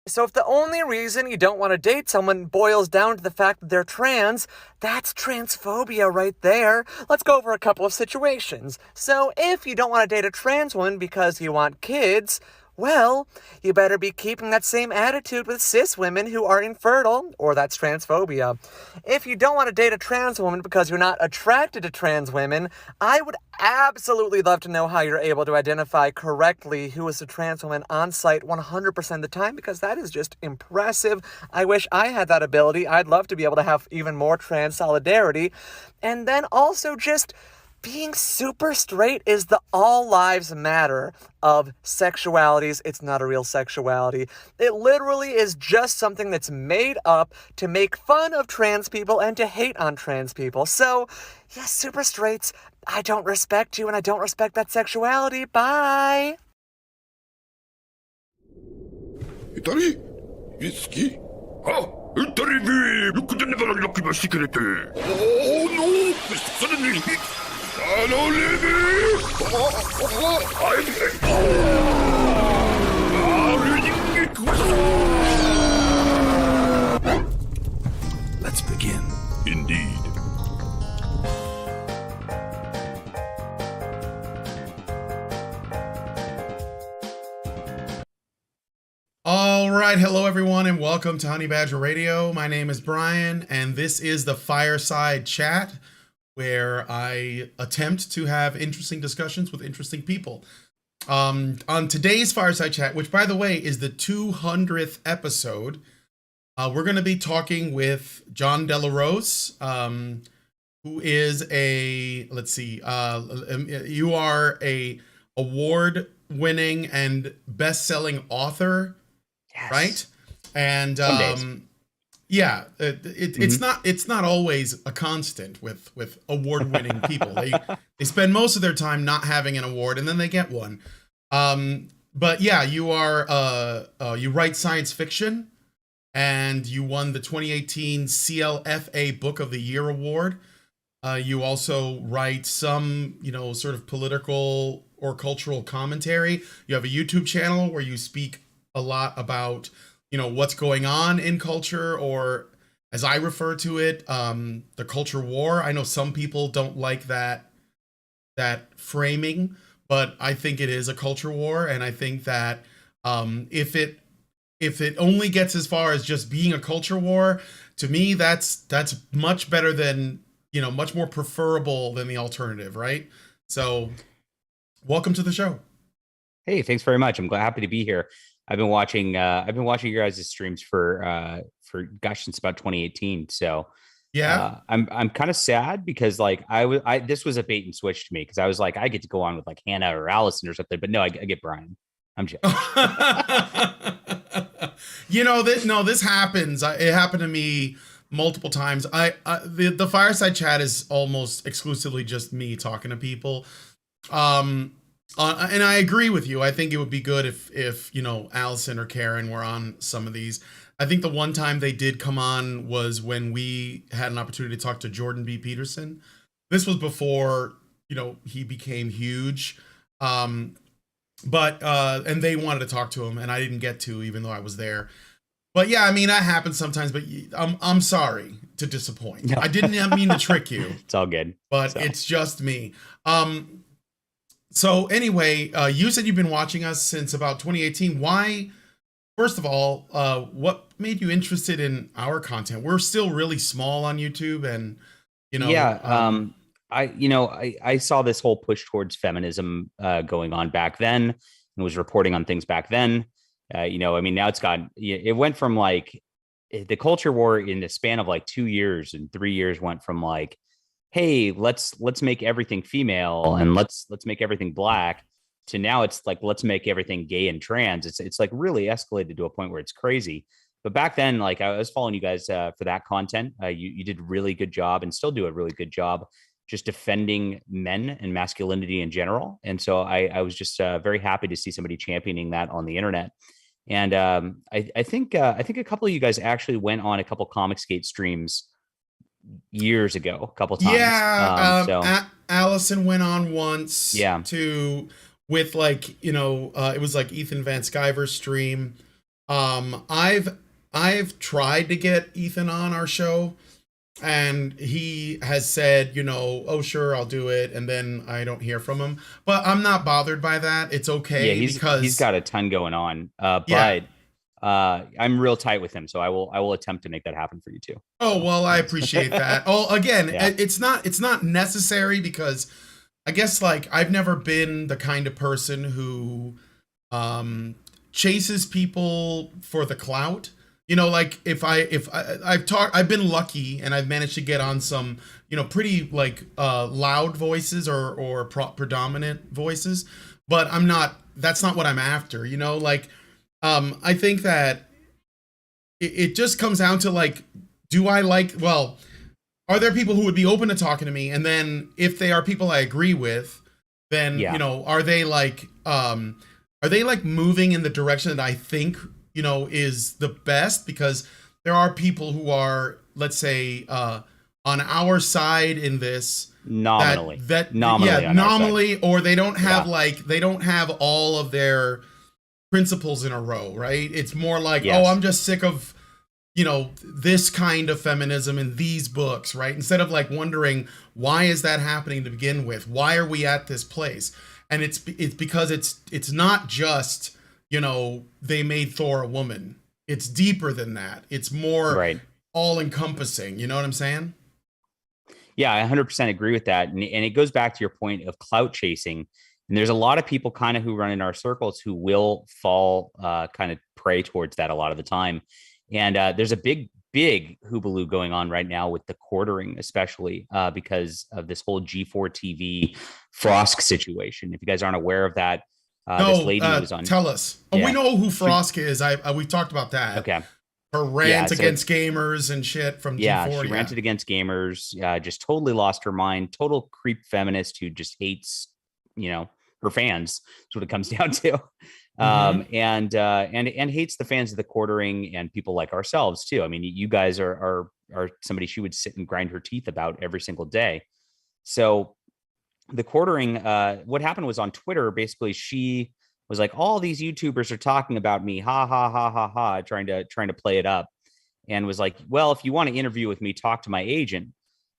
So if the only reason you don't want to date someone boils down to the fact that they're trans, that's transphobia right there. Let's go over a couple of situations. So if you don't want to date a trans woman because you want kids, well, you better be keeping that same attitude with cis women who are infertile, or that's transphobia. If you don't want to date a trans woman because you're not attracted to trans women, I would absolutely love to know how you're able to identify correctly who is a trans woman on site 100% of the time, because that is just impressive. I wish I had that ability. I'd love to be able to have even more trans solidarity. And then also just being super straight is the all lives matter of sexualities. It's not a real sexuality. It literally is just something that's made up to make fun of trans people and to hate on trans people. So, yes, super straights, I don't respect you and I don't respect that sexuality. Bye. 誰ウイスキーあ誰ねよくでながら楽がしてくれておーノーそれにあのレベルあいつあれに行くぞ Let's begin. Indeed. All right, hello everyone, and welcome to Honey Badger Radio. My name is Brian, and this is the Fireside Chat, where I attempt to have interesting discussions with interesting people. On today's Fireside Chat, which by the way is the 200th episode, we're going to be talking with John Delarose, who is a, you are a award-winning and best-selling author. Yes. Right? And yeah, it's not always a constant with award-winning people. They spend most of their time not having an award, and then they get one. But yeah, you write science fiction, and you won the 2018 CLFA Book of the Year award. You also write some, sort of political or cultural commentary. You have a YouTube channel where you speak a lot about, what's going on in culture, or as I refer to it, the culture war. I know some people don't like that framing, but I think it is a culture war, and I think that if it only gets as far as just being a culture war, to me that's much better than, much more preferable than the alternative, right? So, welcome to the show. Hey, thanks very much. I'm happy to be here. I've been watching your guys' streams for gosh, since about 2018. So yeah, I'm kind of sad because this was a bait and switch to me, because I was like, I get to go on with like Hannah or Allison or something, but no, I get Brian. I'm just this happens. It happened to me multiple times. The Fireside Chat is almost exclusively just me talking to people. And I agree with you. I think it would be good if Allison or Karen were on some of these. I think the one time they did come on was when we had an opportunity to talk to Jordan B. Peterson. This was before, he became huge. And they wanted to talk to him, and I didn't get to, even though I was there. But yeah, I mean, that happens sometimes, but I'm sorry to disappoint. No. I didn't mean to trick you. It's all good. But it's just me. So anyway, you said you've been watching us since about 2018. Why, first of all, what made you interested in our content? We're still really small on YouTube, and I saw this whole push towards feminism going on back then, and was reporting on things back then. Now it went from like the culture war in the span of like 2 years and 3 years went from like, hey, let's make everything female and let's make everything black, to now it's like, let's make everything gay and trans. It's like really escalated to a point where it's crazy. But back then, like, I was following you guys for that content. You did a really good job, and still do a really good job, just defending men and masculinity in general. And so I was just very happy to see somebody championing that on the internet. And I think a couple of you guys actually went on a couple Comicsgate streams years ago, a couple times. Yeah, Allison went on once. Yeah. With like, it was like Ethan Van Sciver's stream. I've tried to get Ethan on our show, and he has said, oh sure, I'll do it, and then I don't hear from him. But I'm not bothered by that. It's okay, Yeah, he's got a ton going on. yeah. But I'm real tight with him, so I will attempt to make that happen for you too. Oh, So, well, I yes. appreciate that. Oh, again, Yeah. it's not necessary, because I guess, like, I've never been the kind of person who chases people for the clout. Like, I've been lucky, and I've managed to get on some, pretty, like, loud voices, or predominant voices, but that's not what I'm after, like, I think that it just comes down to, like, are there people who would be open to talking to me? And then if they are people I agree with, then, Yeah. are they like moving in the direction that I think, is the best? Because there are people who are, let's say, on our side in this, Nominally. nominally, or they don't have Yeah. they don't have all of their principles in a row, right? It's more like, Yes. oh, I'm just sick of, this kind of feminism in these books, right? Instead of, like, wondering, why is that happening to begin with? Why are we at this place? And it's because it's not just, they made Thor a woman. It's deeper than that. It's more Right. all encompassing. You know what I'm saying? Yeah, I 100% agree with that. And it goes back to your point of clout chasing. And there's a lot of people kind of who run in our circles who will fall kind of prey towards that a lot of the time. And there's a big hoobaloo going on right now with the quartering, especially because of this whole G4 TV Frosk situation. If you guys aren't aware of that, this lady was on. Tell us. Yeah. Oh, we know who Frosk is. We've talked about that. Okay. Her rant so against gamers and shit from G4. She ranted against gamers. Just totally lost her mind. Total creep feminist who just hates, her fans. That's what it comes down to. And hates the fans of the quartering and people like ourselves too. I mean, you guys are somebody she would sit and grind her teeth about every single day. So the quartering, what happened was on Twitter, basically she was like, all these YouTubers are talking about me, ha ha ha ha ha, trying to play it up, and was like, well, if you want to interview with me, talk to my agent.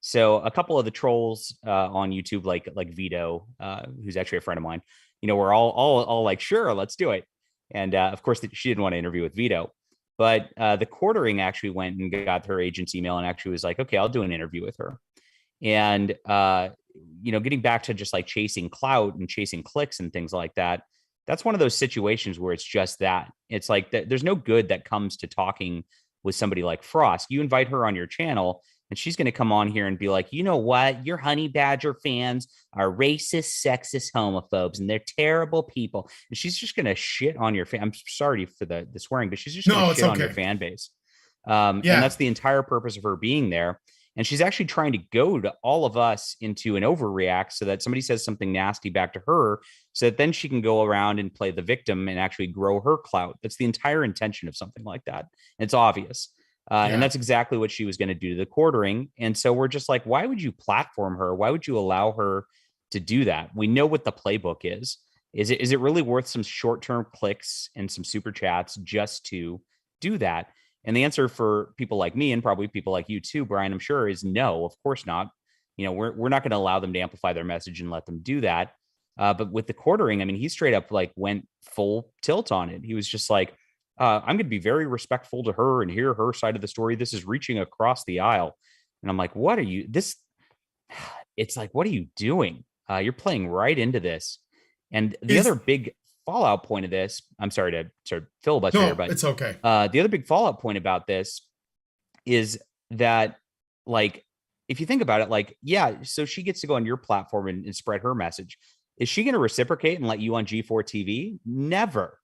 So a couple of the trolls on YouTube, like Vito, who's actually a friend of mine, we're all like, sure, let's do it. And of course, she didn't want to interview with Vito, but the quartering actually went and got her agent's email and actually was like, okay, I'll do an interview with her. And getting back to just like chasing clout and chasing clicks and things like that, that's one of those situations where it's just that. It's like there's no good that comes to talking with somebody like Frost. You invite her on your channel, and she's going to come on here and be like, you know what? Your Honey Badger fans are racist, sexist, homophobes, and they're terrible people. And she's just going to shit on your fan. I'm sorry for the swearing, but she's just going to shit on your fan base. And that's the entire purpose of her being there. And she's actually trying to goad all of us into an overreact so that somebody says something nasty back to her so that then she can go around and play the victim and actually grow her clout. That's the entire intention of something like that. And it's obvious. And that's exactly what she was going to do to the quartering. And so we're just like, why would you platform her? Why would you allow her to do that? We know what the playbook is. Is it really worth some short-term clicks and some super chats just to do that? And the answer for people like me and probably people like you too, Brian, I'm sure, is no, of course not. We're not going to allow them to amplify their message and let them do that. But with the quartering, I mean, he straight up like went full tilt on it. He was just like, I'm going to be very respectful to her and hear her side of the story. This is reaching across the aisle. And I'm like, what are you, it's like, what are you doing? You're playing right into this. And the other big fallout point of this, I'm sorry to sort of filibuster here, but it's okay. The other big fallout point about this is that, like, if you think about it, like, yeah, so she gets to go on your platform and spread her message. Is she going to reciprocate and let you on G4 TV? Never.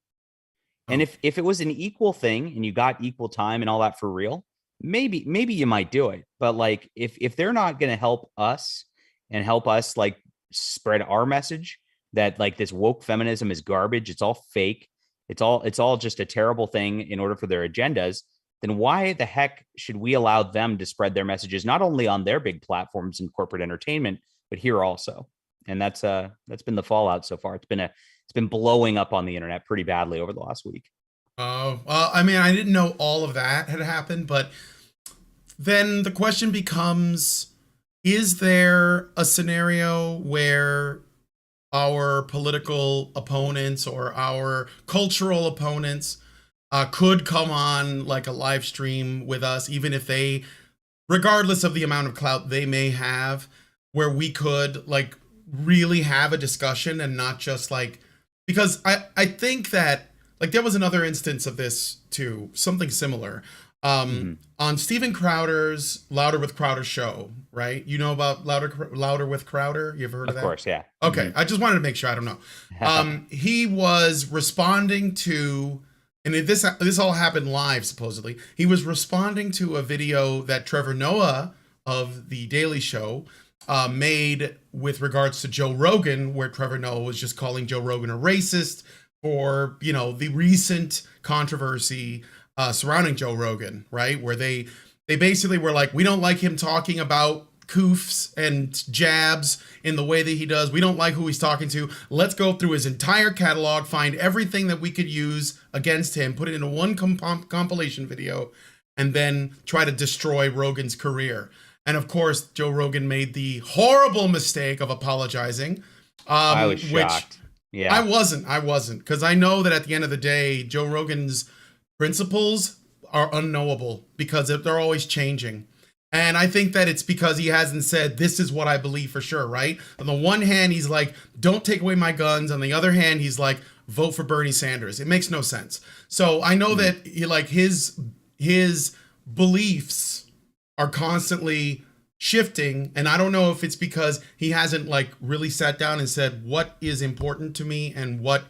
And if it was an equal thing and you got equal time and all that for real, maybe you might do it. But like, if they're not going to help us like spread our message that like this woke feminism is garbage, it's all fake, it's all just a terrible thing in order for their agendas, then why the heck should we allow them to spread their messages not only on their big platforms in corporate entertainment, but here also? And that's been the fallout so far. It's been blowing up on the internet pretty badly over the last week. Oh, I mean, I didn't know all of that had happened, but then the question becomes, is there a scenario where our political opponents or our cultural opponents could come on like a live stream with us, even if they, regardless of the amount of clout they may have, where we could like really have a discussion and not just like, because I think that like there was another instance of this too, something similar. On Steven Crowder's Louder with Crowder show, right? You know about Louder with Crowder? You ever heard of that? Of course, yeah. Okay, I just wanted to make sure. I don't know. He was responding to, and this all happened live supposedly. He was responding to a video that Trevor Noah of the Daily Show made with regards to Joe Rogan, where Trevor Noah was just calling Joe Rogan a racist for, you know, the recent controversy surrounding Joe Rogan, right? Where they basically were like, we don't like him talking about coofs and jabs in the way that he does. We don't like who he's talking to. Let's go through his entire catalog, find everything that we could use against him, put it into one compilation video, and then try to destroy Rogan's career. And of course, Joe Rogan made the horrible mistake of apologizing. I was shocked. Yeah, I wasn't, because I know that at the end of the day, Joe Rogan's principles are unknowable because they're always changing. And I think that it's because he hasn't said, this is what I believe for sure, right? On the one hand, he's like, don't take away my guns. On the other hand, he's like, vote for Bernie Sanders. It makes no sense. So I know that he, like, his beliefs are constantly shifting. And I don't know if it's because he hasn't like really sat down and said, what is important to me and what,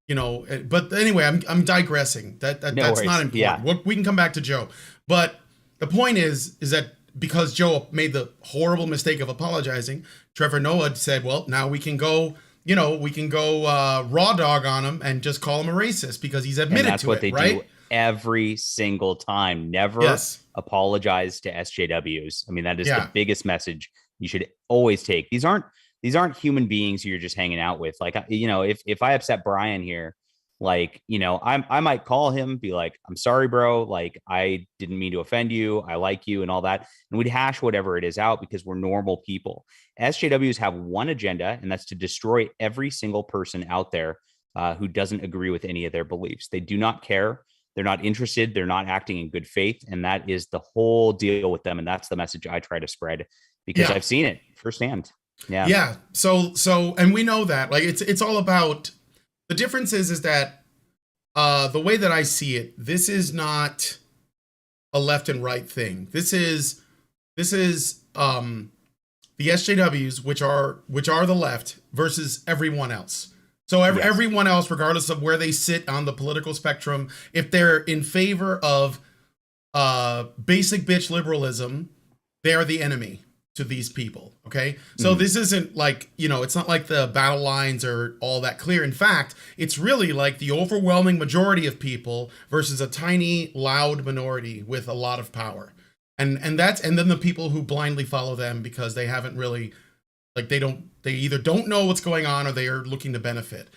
you know, but anyway, I'm digressing. That's worries. not important. Yeah. We can come back to Joe. But the point is that because Joe made the horrible mistake of apologizing, Trevor Noah said, well, now we can go, you know, raw dog on him and just call him a racist because he's admitted to it, right? That's what they do every single time. Never apologize to SJWs. I mean, that is the biggest message you should always take. These aren't human beings you're just hanging out with. Like, you know, if I upset Brian here, like, you know, I might call him, be like, I'm sorry, bro. Like, I didn't mean to offend you. I like you and all that. And we'd hash whatever it is out because we're normal people. SJWs have one agenda, and that's to destroy every single person out there who doesn't agree with any of their beliefs. They do not care. They're not interested. They're not acting in good faith. And that is the whole deal with them. And that's the message I try to spread because I've seen it firsthand. Yeah. Yeah. So, and we know that, like, it's all about, the difference is that the way that I see it, this is not a left and right thing. This is the SJWs, which are the left, versus everyone else. So everyone else, regardless of where they sit on the political spectrum, if they're in favor of basic bitch liberalism, they are the enemy to these people. Okay. So this isn't like, you know, it's not like the battle lines are all that clear. In fact, it's really like the overwhelming majority of people versus a tiny, loud minority with a lot of power. And then the people who blindly follow them because they haven't really, like, they either don't know what's going on or they are looking to benefit.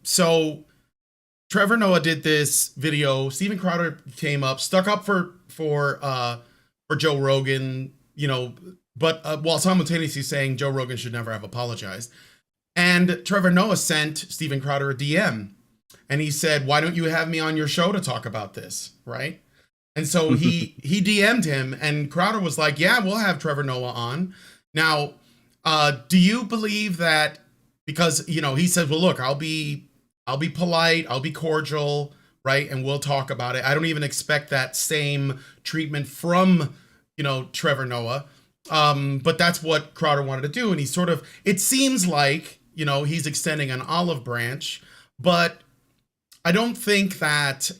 So Trevor Noah did this video. Steven Crowder came up, stuck up for Joe Rogan, you know, but while simultaneously saying Joe Rogan should never have apologized. And Trevor Noah sent Steven Crowder a DM, and he said, why don't you have me on your show to talk about this, right? And so he DM'd him, and Crowder was like, yeah, we'll have Trevor Noah on. Now, do you believe that, because, you know, he said, well, look, I'll be polite, I'll be cordial, right? And we'll talk about it. I don't even expect that same treatment from, you know, Trevor Noah. But that's what Crowder wanted to do. And he sort of, it seems like, you know, he's extending an olive branch, but I don't think that,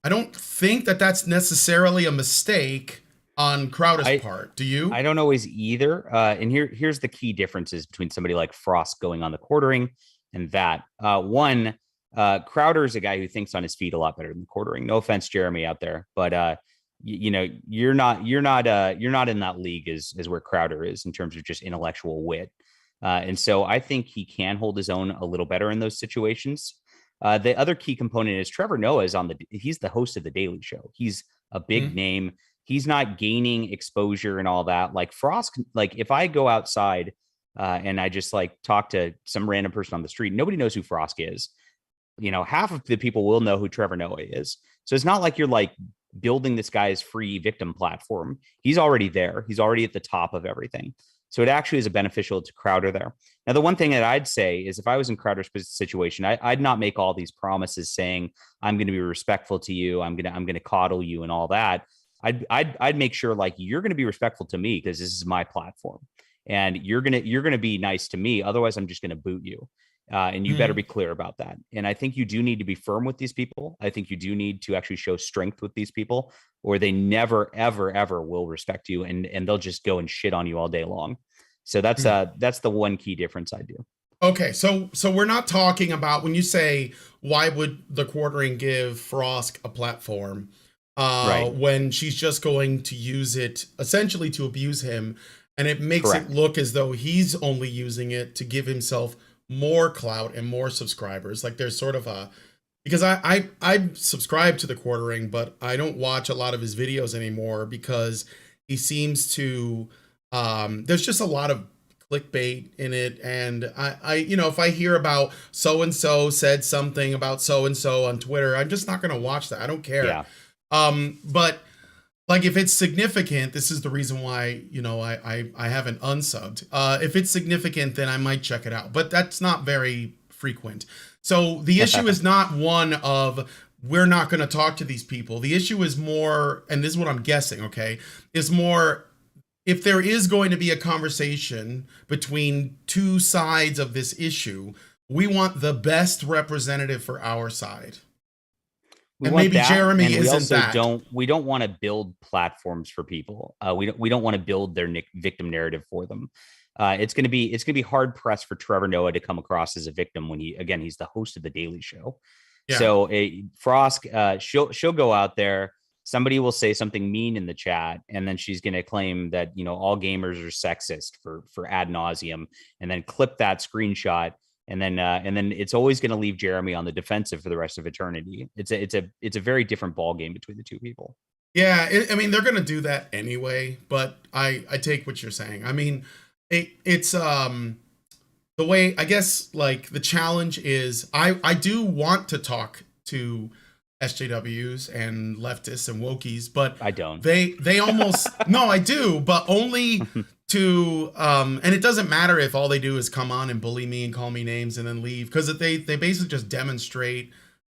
that's necessarily a mistake on Crowder's part. Do you? I don't always either. And here's the key differences between somebody like Frost going on the quartering and that. One, Crowder is a guy who thinks on his feet a lot better than quartering. No offense, Jeremy, out there, but you know, you're not in that league as where Crowder is in terms of just intellectual wit. And so I think he can hold his own a little better in those situations. The other key component is Trevor Noah is he's the host of the Daily Show. He's a big name. He's not gaining exposure and all that. Like Frost, like if I go outside and I just like talk to some random person on the street, nobody knows who Frost is. You know, half of the people will know who Trevor Noah is. So it's not like you're like building this guy's free victim platform. He's already there. He's already at the top of everything. So it actually is a beneficial to Crowder there. Now, the one thing that I'd say is if I was in Crowder's situation, I'd not make all these promises saying, I'm going to be respectful to you. I'm going to coddle you and all that. I'd make sure like you're going to be respectful to me because this is my platform and you're going to be nice to me. Otherwise, I'm just going to boot you. And you better be clear about that. And I think you do need to be firm with these people. I think you do need to actually show strength with these people, or they never, ever, ever will respect you, and they'll just go and shit on you all day long. So that's the one key difference I do. Okay, so we're not talking about when you say why would the Quartering give Frosk a platform Right. when she's just going to use it essentially to abuse him, and it makes Correct. it look as though he's only using it to give himself more clout and more subscribers. Like there's sort of a, because I subscribe to the Quartering, but I don't watch a lot of his videos anymore because he seems to there's just a lot of clickbait in it, and I you know, if I hear about so and so said something about so and so on Twitter, I'm just not going to watch that. I don't care. Yeah. But like if it's significant, this is the reason why, you know, I haven't unsubbed. If it's significant, then I might check it out, but that's not very frequent. So the issue is not one of we're not going to talk to these people. The issue is more, and this is what I'm guessing, okay, is more if there is going to be a conversation between two sides of this issue, we want the best representative for our side. And maybe Jeremy isn't that. We don't want to build platforms for people. We don't want to build their victim narrative for them. It's going to be hard pressed for Trevor Noah to come across as a victim when he's the host of the Daily Show. Yeah. So Frosk, she'll go out there. Somebody will say something mean in the chat, and then she's going to claim that, you know, all gamers are sexist for ad nauseum, and then clip that screenshot. And then it's always going to leave Jeremy on the defensive for the rest of eternity. It's a very different ball game between the two people. Yeah, I mean, they're going to do that anyway. But I take what you're saying. I mean, it's the way, I guess, like the challenge is I do want to talk to SJWs and leftists and wokies, but I don't. They almost no, I do, but only to and it doesn't matter if all they do is come on and bully me and call me names and then leave, because they basically just demonstrate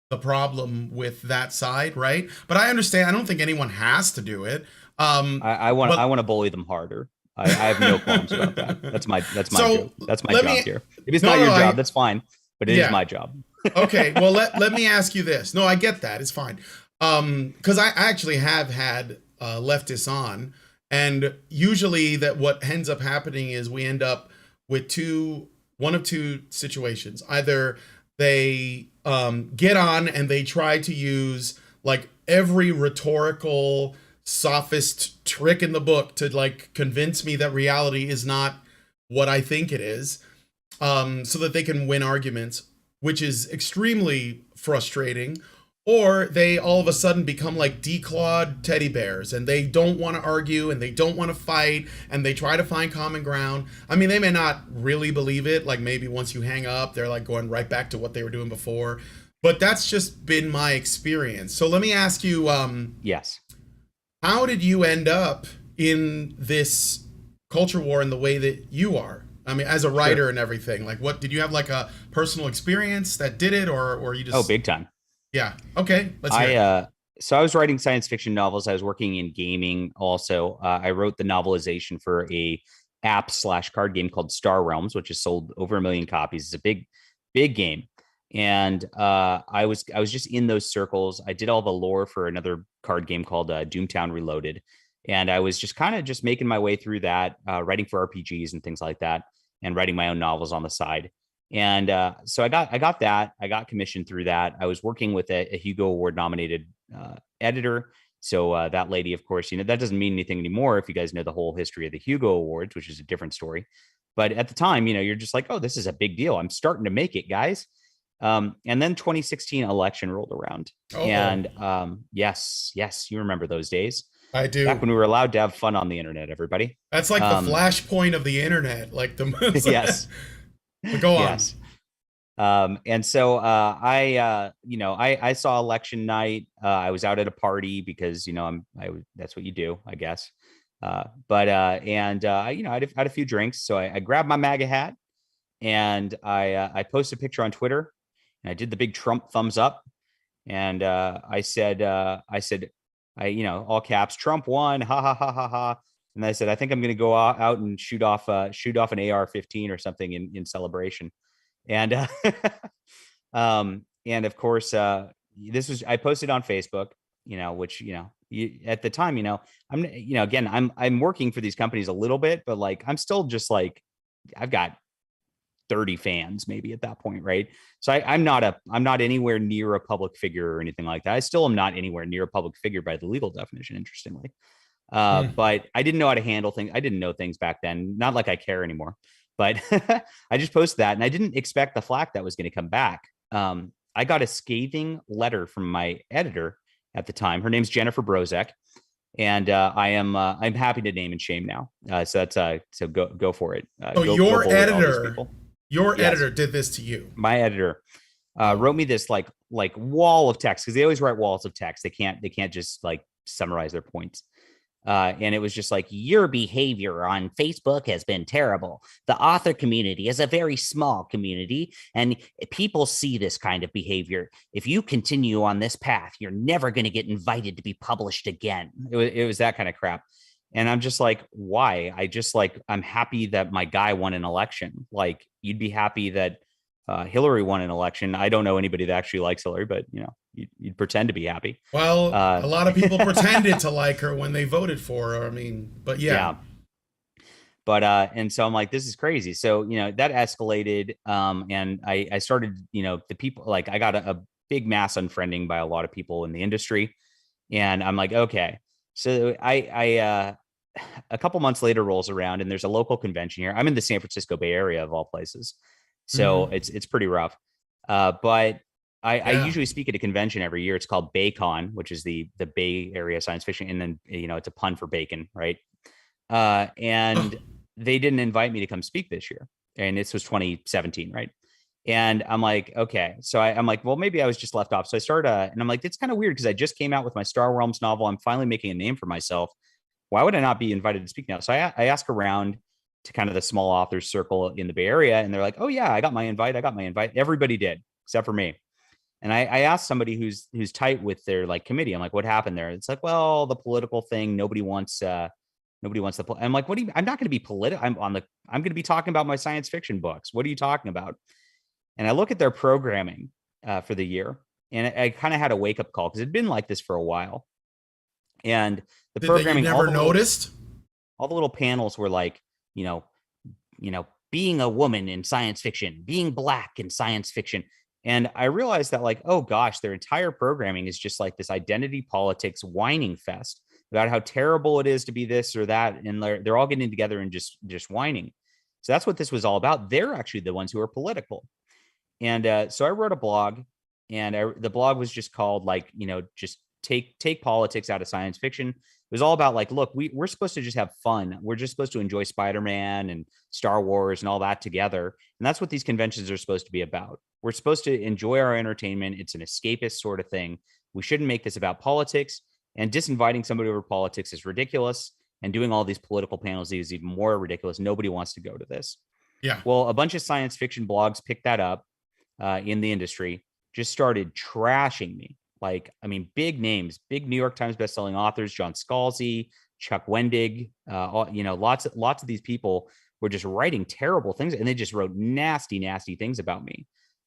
the problem with that side, right? But I understand. I don't think anyone has to do it. I want to bully them harder. I have no qualms about that. That's my job. That's my job here. If it's not your job, that's fine. But it is my job. Okay, well let me ask you this. No, I get that. It's fine. Because I actually have had leftists on, and usually that what ends up happening is we end up with one of two situations. Either they get on and they try to use like every rhetorical sophist trick in the book to like convince me that reality is not what I think it is, so that they can win arguments, which is extremely frustrating. Or they all of a sudden become like declawed teddy bears, and they don't want to argue and they don't want to fight, and they try to find common ground. I mean, they may not really believe it. Like maybe once you hang up, they're like going right back to what they were doing before. But that's just been my experience. So let me ask you, yes, how did you end up in this culture war in the way that you are? I mean, as a writer and everything, like what, did you have like a personal experience that did it, or you just... Oh, big time. Yeah. Okay. Let's hear it. So I was writing science fiction novels. I was working in gaming also. I wrote the novelization for a app/card game called Star Realms, which has sold over 1 million copies. It's a big game. And I was just in those circles. I did all the lore for another card game called Doomtown Reloaded. And I was just kind of just making my way through that, writing for RPGs and things like that, and writing my own novels on the side. And so I got that. I got commissioned through that. I was working with a Hugo Award nominated editor. So that lady, of course, you know, that doesn't mean anything anymore if you guys know the whole history of the Hugo Awards, which is a different story. But at the time, you know, you're just like, oh, this is a big deal. I'm starting to make it, guys. And then 2016 election rolled around. And yes, you remember those days. I do. Back when we were allowed to have fun on the internet, everybody. That's like the flashpoint of the internet. Like the yes. But go on. Yes. And so I saw election night. I was out at a party because that's what you do, I guess. I had a few drinks, so I grabbed my MAGA hat and I posted a picture on Twitter, and I did the big Trump thumbs up, and I said all caps, Trump won, ha ha ha ha ha. And I said, I think I'm going to go out and shoot off an AR-15 or something in celebration. And and of course, I posted on Facebook, which at the time, I'm working for these companies a little bit, but like I'm still just like I've got 30 fans maybe at that point, right? So I'm not anywhere near a public figure or anything like that. I still am not anywhere near a public figure by the legal definition, interestingly. But I didn't know how to handle things. I didn't know things back then. Not like I care anymore. But I just posted that, and I didn't expect the flack that was going to come back. I got a scathing letter from my editor at the time. Her name's Jennifer Brozek, and I'm happy to name and shame now. So go for it. Your editor did this to you. My editor wrote me this like wall of text, because they always write walls of text. They can't just like summarize their points. And it was just like, your behavior on Facebook has been terrible. The author community is a very small community, and people see this kind of behavior. If you continue on this path, you're never going to get invited to be published again. It was that kind of crap. And I'm just like, why? I'm happy that my guy won an election. Like, you'd be happy that Hillary won an election. I don't know anybody that actually likes Hillary, but you'd pretend to be happy. Well, a lot of people pretended to like her when they voted for her. I mean, but yeah. But and so I'm like, this is crazy. So that escalated, and I started, the people, like, I got a big mass unfriending by a lot of people in the industry, and I'm like, okay. So I a couple months later rolls around, and there's a local convention here. I'm in the San Francisco Bay Area of all places. So it's pretty rough. But I usually speak at a convention every year. It's called BayCon, which is the Bay Area science fiction. And then, it's a pun for bacon, right? And they didn't invite me to come speak this year. And this was 2017, right? And I'm like, okay. So I'm like, well, maybe I was just left off. So I started, and I'm like, it's kind of weird because I just came out with my Star Realms novel. I'm finally making a name for myself. Why would I not be invited to speak now? So I ask around to kind of the small authors circle in the Bay Area, and they're like, oh yeah, I got my invite. Everybody did, except for me. And I asked somebody who's tight with their like committee. I'm like, what happened there? It's like, well, the political thing. Nobody wants the. I'm like, what do you? I'm not going to be political. I'm going to be talking about my science fiction books. What are you talking about? And I look at their programming for the year, and I kind of had a wake up call because it'd been like this for a while. And the programming, you never noticed. All the little panels were like, being a woman in science fiction, being Black in science fiction. And I realized that, like, oh gosh, their entire programming is just like this identity politics whining fest about how terrible it is to be this or that. And they're all getting together and just whining. So that's what this was all about. They're actually the ones who are political. And so I wrote a blog, and the blog was just called, like, just take politics out of science fiction. It was all about, like, look, we're supposed to just have fun. We're just supposed to enjoy Spider-Man and Star Wars and all that together. And that's what these conventions are supposed to be about. We're supposed to enjoy our entertainment. It's an escapist sort of thing. We shouldn't make this about politics, and disinviting somebody over politics is ridiculous. And doing all these political panels is even more ridiculous. Nobody wants to go to this. Yeah. Well, a bunch of science fiction blogs picked that up in the industry, just started trashing me. Like, I mean, big names, big New York Times bestselling authors, John Scalzi, Chuck Wendig, lots of these people were just writing terrible things, and they just wrote nasty things about me.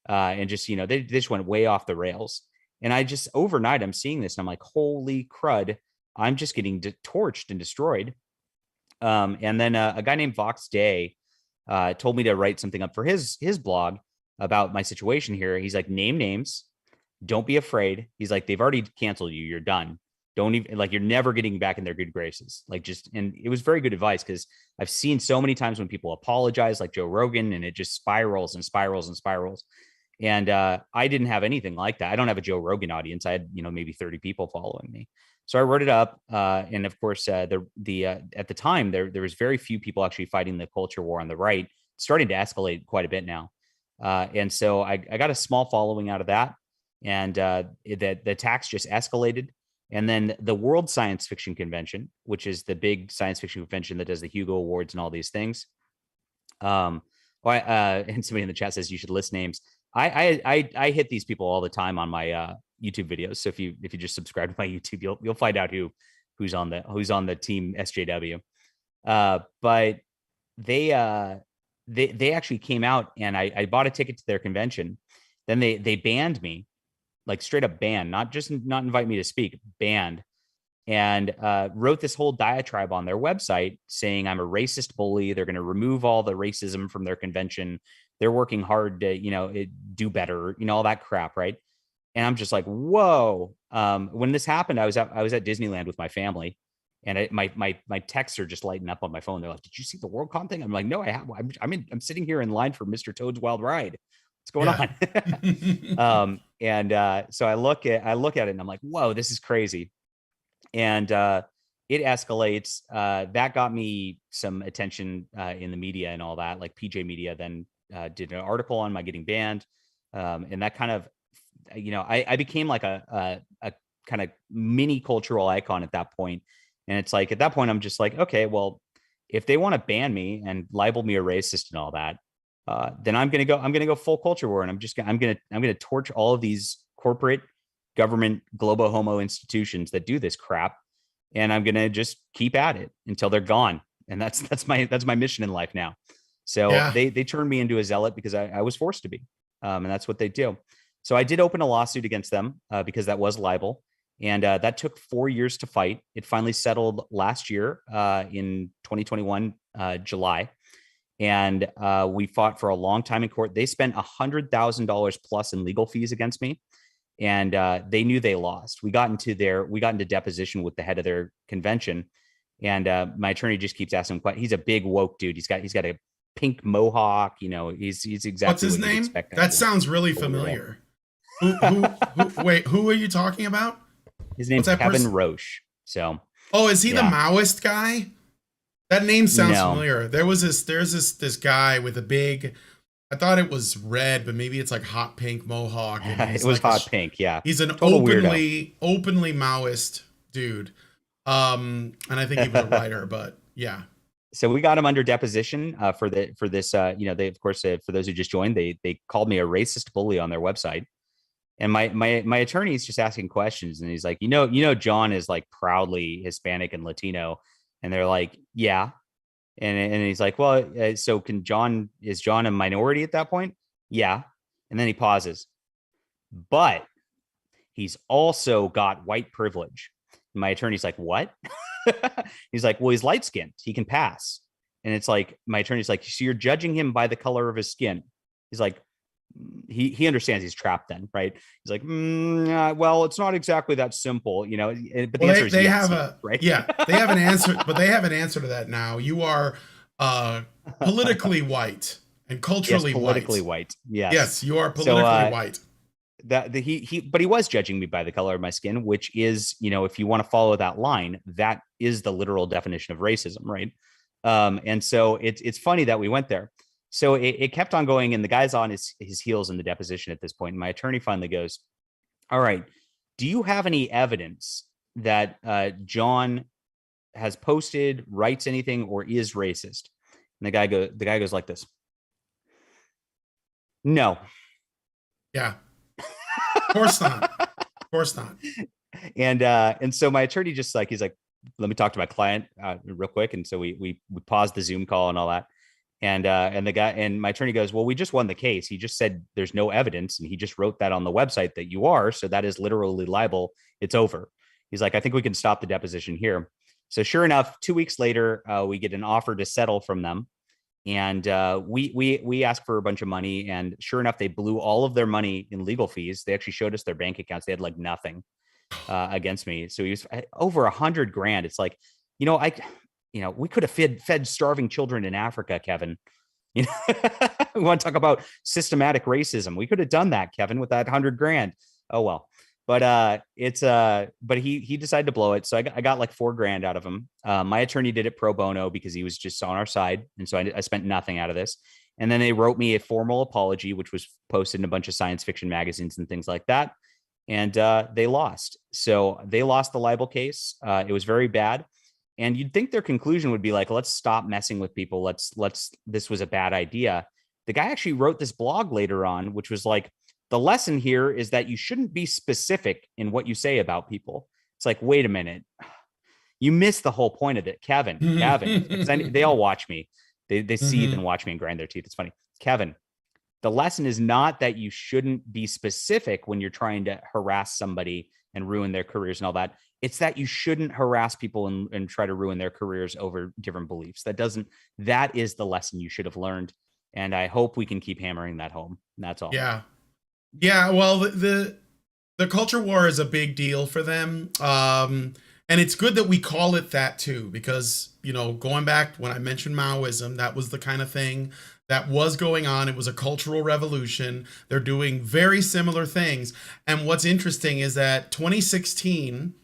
And just, they just went way off the rails. And I just, overnight, I'm seeing this and I'm like, holy crud, I'm just getting torched and destroyed. And then a guy named Vox Day told me to write something up for his blog about my situation here. He's like, name names. Don't be afraid. He's like, they've already canceled you. You're done. Don't even, like, you're never getting back in their good graces. Like, just, and it was very good advice, because I've seen so many times when people apologize, like Joe Rogan, and it just spirals and spirals and spirals. And I didn't have anything like that. I don't have a Joe Rogan audience. I had, maybe 30 people following me. So I wrote it up. And of course, at the time, there was very few people actually fighting the culture war on the right. It's starting to escalate quite a bit now. And so I got a small following out of that. And the attacks just escalated. And then the World Science Fiction Convention, which is the big science fiction convention that does the Hugo Awards and all these things. And somebody in the chat says you should list names. I hit these people all the time on my YouTube videos. So if you just subscribe to my YouTube, you'll find out who's on the team SJW. But they actually came out, and I bought a ticket to their convention. Then they banned me, like straight up banned, not invite me to speak, banned, and wrote this whole diatribe on their website saying I'm a racist bully. They're going to remove all the racism from their convention. They're working hard to, do better, all that crap. Right. And I'm just like, whoa. When this happened, I was at Disneyland with my family, and my texts are just lighting up on my phone. They're like, did you see the Worldcon thing? I'm like, no, I have. I'm sitting here in line for Mr. Toad's Wild Ride. What's going on? So I look at it and I'm like, whoa, this is crazy. And it escalates. That got me some attention in the media and all that. Like PJ Media then did an article on my getting banned. And that kind of, I became like a kind of mini cultural icon at that point. And it's like, at that point, I'm just like, okay, well, if they want to ban me and libel me a racist and all that, then I'm going to go full culture war. And I'm going to torch all of these corporate government globo homo institutions that do this crap. And I'm going to just keep at it until they're gone. And that's my mission in life now. So they turned me into a zealot because I was forced to be. And that's what they do. So I did open a lawsuit against them because that was libel. And that took 4 years to fight. It finally settled last year in 2021, July. And we fought for a long time in court. They spent $100,000 plus in legal fees against me. And they knew they lost. We got into deposition with the head of their convention. And my attorney just keeps asking him, he's a big woke dude. He's got a pink mohawk, he's exactly what's his name? That sounds really familiar. Who are you talking about? His name's Kevin Roche. So is he the Maoist guy? That name sounds familiar. There's this guy with a big, I thought it was red, but maybe it's like hot pink mohawk. It was hot pink, yeah. He's an openly Maoist dude. And I think he was a writer, but yeah. So we got him under deposition for this. They, of course, for those who just joined, they called me a racist bully on their website. And my attorney is just asking questions, and he's like, John is like proudly Hispanic and Latino, and they're like, yeah, and he's like, well, so is John a minority at that point? Yeah, and then he pauses, but he's also got white privilege. And my attorney's like, what? He's like, well, he's light skinned, he can pass. And it's like, my attorney's like, so you're judging him by the color of his skin? He's like, he understands he's trapped then, right? He's like, well, it's not exactly that simple, but the answer is yes, right? Yeah, they have an answer, but they have an answer to that now. You are politically white and culturally politically white. Yes, you are politically white. But he was judging me by the color of my skin, which is, if you want to follow that line, that is the literal definition of racism, right? And so it's funny that we went there. So it kept on going, and the guy's on his heels in the deposition at this point. And my attorney finally goes, all right, do you have any evidence that John has posted, writes anything, or is racist? And the guy goes like this. No. Yeah. Of course not. Of course not. And so my attorney just like, he's like, let me talk to my client real quick. And so we paused the Zoom call and all that. And the guy and my attorney goes, well, we just won the case. He just said there's no evidence, and he just wrote that on the website that you are. So that is literally libel. It's over. He's like, I think we can stop the deposition here. So sure enough, 2 weeks later, we get an offer to settle from them, and we asked for a bunch of money. And sure enough, they blew all of their money in legal fees. They actually showed us their bank accounts. They had like nothing against me. So he was over $100,000. It's like, we could have fed starving children in Africa, Kevin. You know, we want to talk about systematic racism. We could have done that, Kevin, with that $100,000. Oh well. But but he decided to blow it. So I got like $4,000 out of him. My attorney did it pro bono because he was just on our side. And so I spent nothing out of this. And then they wrote me a formal apology, which was posted in a bunch of science fiction magazines and things like that. And they lost. So they lost the libel case. It was very bad. And you'd think their conclusion would be like, let's stop messing with people. This was a bad idea. The guy actually wrote this blog later on, which was like, the lesson here is that you shouldn't be specific in what you say about people. It's like, wait a minute. You missed the whole point of it. Kevin, because they all watch me. They seethe and watch me and grind their teeth. It's funny. Kevin, the lesson is not that you shouldn't be specific when you're trying to harass somebody and ruin their careers and all that. It's that you shouldn't harass people and try to ruin their careers over different beliefs. That is the lesson you should have learned. And I hope we can keep hammering that home. That's all. Yeah. Yeah. Well, the culture war is a big deal for them. And it's good that we call it that too, because, you know, going back when I mentioned Maoism, that was the kind of thing that was going on. It was a cultural revolution. They're doing very similar things. And what's interesting is that 2016,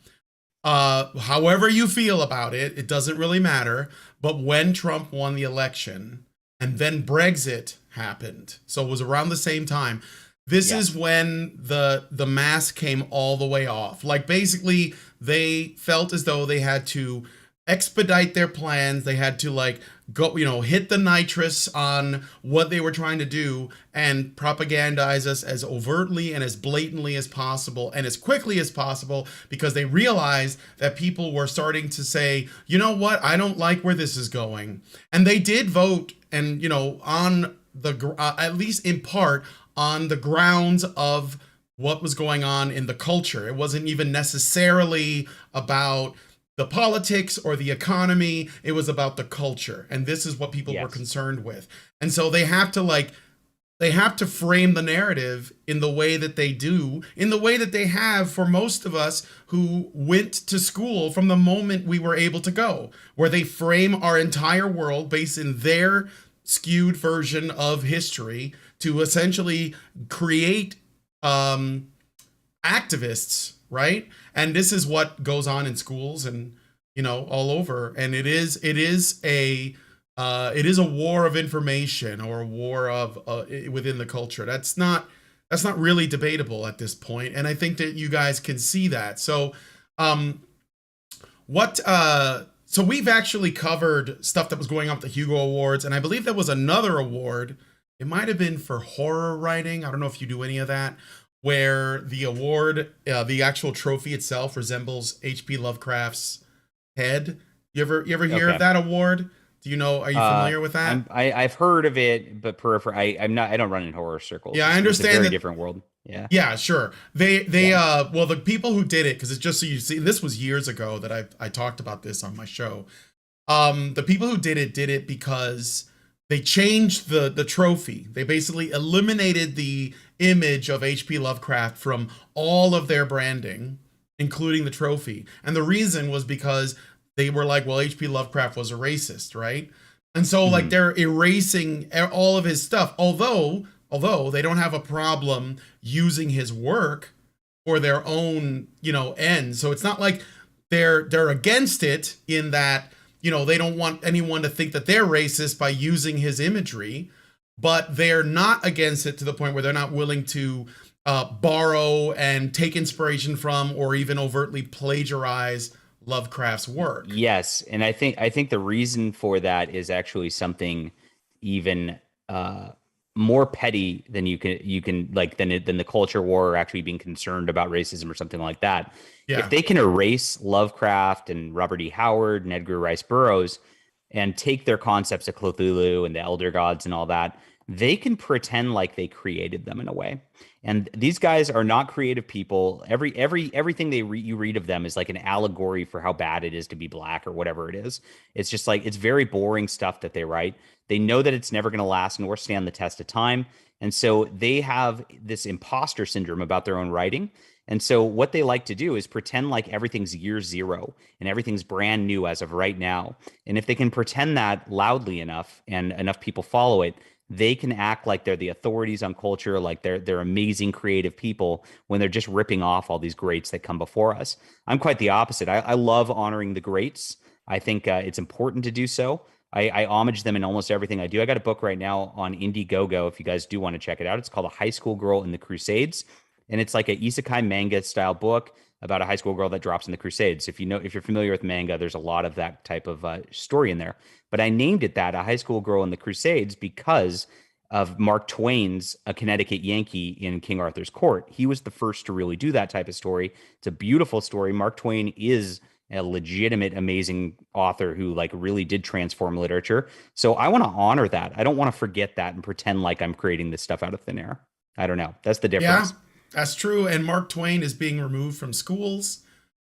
however you feel about it, it doesn't really matter. But when Trump won the election and then Brexit happened, so it was around the same time. This is when the mask came all the way off. Like basically they felt as though they had to expedite their plans. They had to like go, you know, hit the nitrous on what they were trying to do and propagandize us as overtly and as blatantly as possible and as quickly as possible, because they realized that people were starting to say, you know what, I don't like where this is going. And they did vote, and, you know, on the, at least in part, on the grounds of what was going on in the culture. It wasn't even necessarily about the politics or the economy. It was about the culture. And this is what people were concerned with. And so they have to frame the narrative in the way that they do, in the way that they have for most of us who went to school from the moment we were able to go, where they frame our entire world based in their skewed version of history to essentially create activists, right? And this is what goes on in schools and, you know, all over. And it is a war of information, or a war of within the culture. That's not really debatable at this point. And I think that you guys can see that. So so we've actually covered stuff that was going on at the Hugo Awards, and I believe there was another award. It might have been for horror writing. I don't know if you do any of that, where the award, the actual trophy itself resembles H.P. Lovecraft's head. You ever hear of that award? Do you know? Are you familiar with that? I've heard of it, but I don't run in horror circles. Yeah, I understand. It's a very different world. Yeah. Yeah, sure. Well, the people who did it, because it's just so you see, this was years ago that I talked about this on my show. The people who did it because they changed the trophy. They basically eliminated the image of H.P. Lovecraft from all of their branding, including the trophy. And the reason was because they were like, well, H.P. Lovecraft was a racist, right? And so like they're erasing all of his stuff, although they don't have a problem using his work for their own, you know, ends. So it's not like they're against it in that, you know, they don't want anyone to think that they're racist by using his imagery, but they're not against it to the point where they're not willing to borrow and take inspiration from, or even overtly plagiarize Lovecraft's work. Yes, and I think the reason for that is actually something even more petty than you can like than the culture war, or actually being concerned about racism or something like that. Yeah. If they can erase Lovecraft and Robert E. Howard and Edgar Rice Burroughs and take their concepts of Cthulhu and the Elder Gods and all that, they can pretend like they created them in a way. And these guys are not creative people. Everything you read of them is like an allegory for how bad it is to be black or whatever it is. It's just like, it's very boring stuff that they write. They know that it's never going to last nor stand the test of time. And so they have this imposter syndrome about their own writing. And so what they like to do is pretend like everything's year zero and everything's brand new as of right now. And if they can pretend that loudly enough and enough people follow it, they can act like they're the authorities on culture, like they're amazing creative people when they're just ripping off all these greats that come before us. I'm quite the opposite. I love honoring the greats. I think it's important to do so. I homage them in almost everything I do. I got a book right now on Indiegogo. If you guys do want to check it out, it's called A High School Girl in the Crusades. And it's like a isekai manga style book about a high school girl that drops in the Crusades. If you're familiar with manga, there's a lot of that type of story in there. But I named it that, A High School Girl in the Crusades, because of Mark Twain's A Connecticut Yankee in King Arthur's Court. He was the first to really do that type of story. It's a beautiful story. Mark Twain is a legitimate, amazing author who like really did transform literature. So I want to honor that. I don't want to forget that and pretend like I'm creating this stuff out of thin air. I don't know. That's the difference. Yeah, that's true. And Mark Twain is being removed from schools.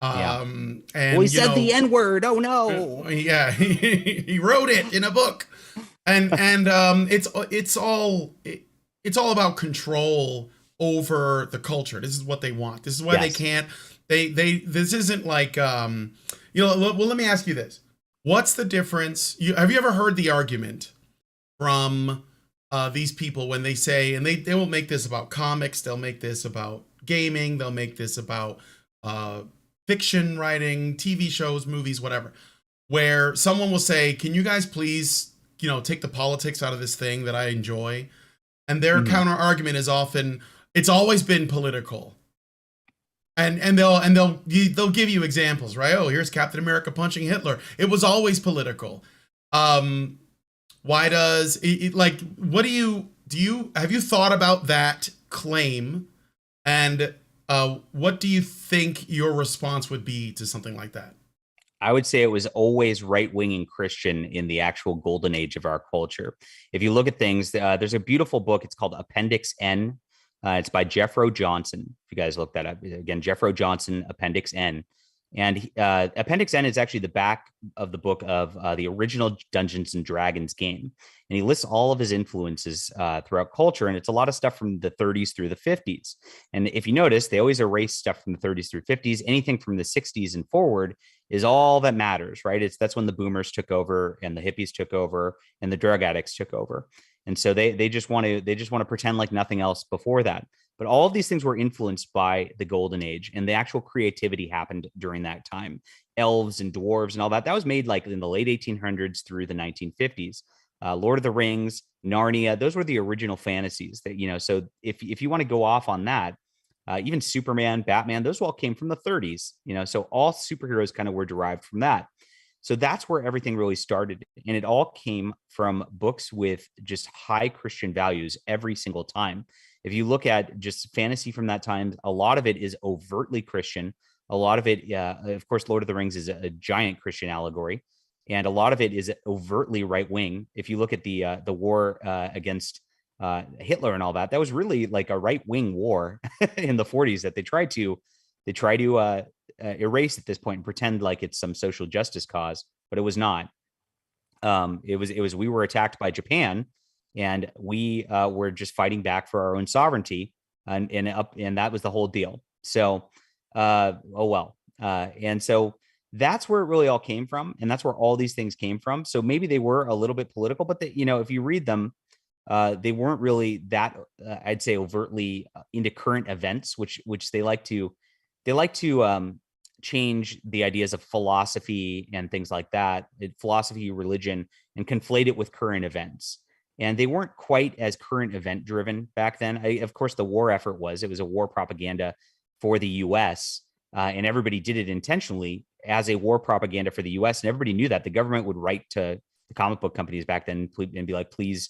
And he said the N-word. Oh no. Yeah, he wrote it in a book. And it's all about control over the culture. This is what they want. This is why they can't. This isn't like well, let me ask you this. What's the difference? Have you ever heard the argument from these people when they say, and they will make this about comics, they'll make this about gaming, they'll make this about fiction writing, TV shows, movies, whatever, where someone will say, can you guys please, take the politics out of this thing that I enjoy? And their counter argument is often, it's always been political. And they'll give you examples, right? Oh, here's Captain America punching Hitler. It was always political. Why does like, what have you thought about that claim? And what do you think your response would be to something like that? I would say it was always right-wing and Christian in the actual golden age of our culture. If you look at things, there's a beautiful book. It's called Appendix N. It's by Jeffro Johnson. If you guys look that up, again, Jeffro Johnson, Appendix N. And Appendix N is actually the back of the book of the original Dungeons and Dragons game. And he lists all of his influences throughout culture. And it's a lot of stuff from the 30s through the 50s. And if you notice, they always erase stuff from the 30s through 50s. Anything from the 60s and forward is all that matters, right? That's when the boomers took over and the hippies took over and the drug addicts took over. And so they just want to pretend like nothing else before that. But all of these things were influenced by the golden age, and the actual creativity happened during that time. Elves and dwarves and all that was made like in the late 1800s through the 1950s. Lord of the Rings, Narnia, those were the original fantasies that, so if you want to go off on that, even Superman, Batman, those all came from the 30s, so all superheroes kind of were derived from that. So that's where everything really started. And it all came from books with just high Christian values every single time. If you look at just fantasy from that time, a lot of it is overtly Christian. A lot of it, of course, Lord of the Rings is a giant Christian allegory. And a lot of it is overtly right wing. If you look at the war against Hitler and all that, that was really like a right wing war in the 40s that they try to erase at this point and pretend like it's some social justice cause, but it was not. It was we were attacked by Japan, and we were just fighting back for our own sovereignty, and that was the whole deal. So, and so that's where it really all came from, and that's where all these things came from. So maybe they were a little bit political, but if you read them, they weren't really that I'd say overtly into current events, which they like to change the ideas of philosophy and things like that, philosophy, religion, and conflate it with current events. And they weren't quite as current event driven back then. Of course, the war effort it was a war propaganda for the US, and everybody did it intentionally as a war propaganda for the US. And everybody knew that the government would write to the comic book companies back then and be like, please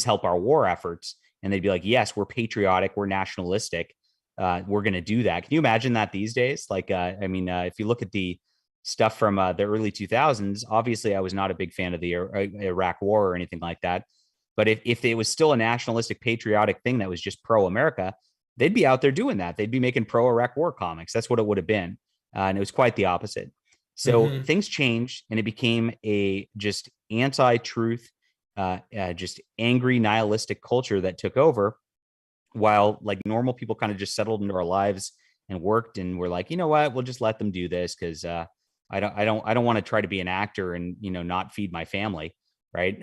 help our war efforts. And they'd be like, yes, we're patriotic, we're nationalistic. We're going to do that. Can you imagine that these days? Like, if you look at the stuff from the early 2000s, obviously I was not a big fan of the Iraq war or anything like that. But if it was still a nationalistic, patriotic thing that was just pro-America, they'd be out there doing that. They'd be making pro-Iraq war comics. That's what it would have been. And it was quite the opposite. So things changed, and it became a just anti-truth, just angry, nihilistic culture that took over, while like normal people kind of just settled into our lives and worked, and we're like, you know what, we'll just let them do this because I don't want to try to be an actor and, you know, not feed my family, right?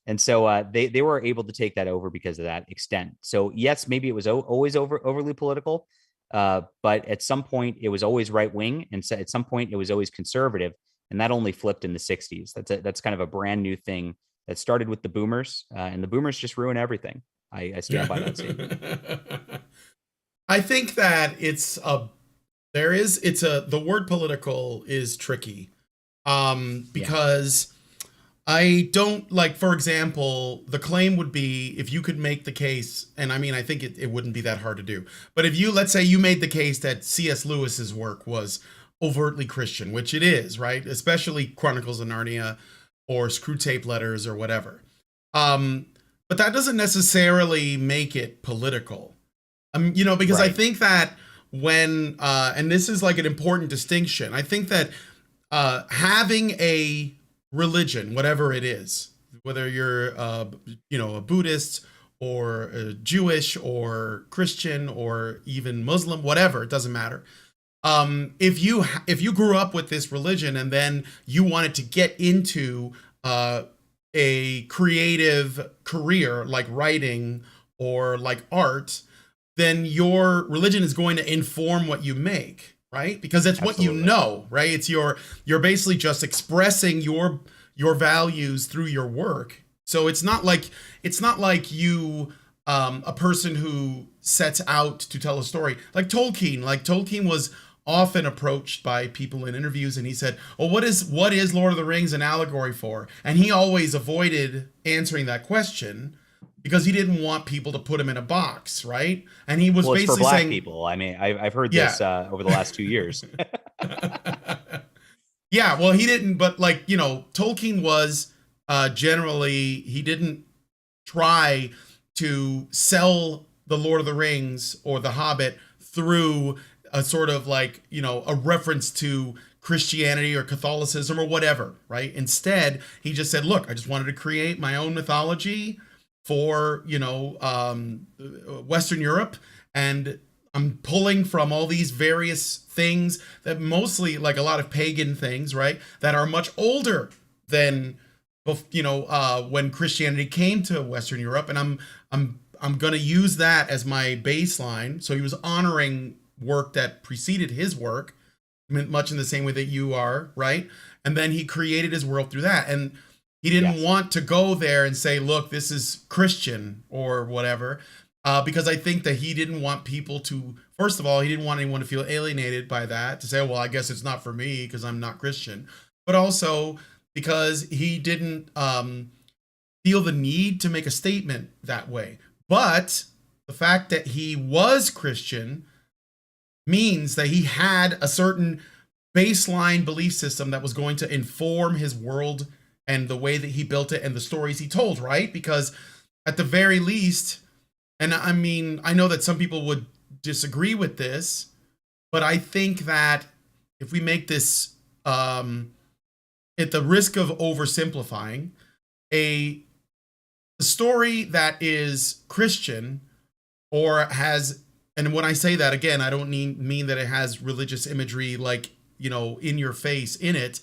And so they were able to take that over because of that extent. So yes, maybe it was always overly political, but at some point it was always right wing, and so at some point it was always conservative, and that only flipped in the 60s. That's kind of a brand new thing that started with the boomers, and the boomers just ruin everything. I stand by that statement. I think that the word political is tricky, because I don't like, for example, the claim would be if you could make the case, and I mean, I think it wouldn't be that hard to do, but if let's say you made the case that C.S. Lewis's work was overtly Christian, which it is, right? Especially Chronicles of Narnia or Screw Tape Letters or whatever. But that doesn't necessarily make it political. You know, because I think that when, and this is like an important distinction, I think that having a religion, whatever it is, whether you're, you know, a Buddhist or a Jewish or Christian or even Muslim, whatever, it doesn't matter. If you grew up with this religion and then you wanted to get into a creative career like writing or like art, then your religion is going to inform what you make, right? Because that's what you know, right? It's you're basically just expressing your values through your work. So it's not like you a person who sets out to tell a story like Tolkien. Like Tolkien was often approached by people in interviews, and he said, "Oh, what is Lord of the Rings an allegory for?" And he always avoided answering that question because he didn't want people to put him in a box, right? And he was basically for black saying, people. I mean, I've heard this over the last 2 years. Yeah, well, he didn't, but like, you know, Tolkien was generally, he didn't try to sell the Lord of the Rings or the Hobbit through a sort of like, you know, a reference to Christianity or Catholicism or whatever, right? Instead, he just said, look, I just wanted to create my own mythology for, you know, Western Europe, and I'm pulling from all these various things that mostly like a lot of pagan things, right? That are much older than, you know, when Christianity came to Western Europe. And I'm going to use that as my baseline. So he was honoring work that preceded his work, much in the same way that you are, right? And then he created his world through that. And he didn't want to go there and say, look, this is Christian or whatever. Because I think that he didn't want people to, first of all, he didn't want anyone to feel alienated by that, to say, well, I guess it's not for me because I'm not Christian. But also because he didn't feel the need to make a statement that way. But the fact that he was Christian means that he had a certain baseline belief system that was going to inform his world and the way that he built it and the stories he told, right? Because at the very least, and I mean, I know that some people would disagree with this, but I think that if we make this, at the risk of oversimplifying, a story that is Christian or has, and when I say that, again, I don't mean that it has religious imagery like, you know, in your face in it,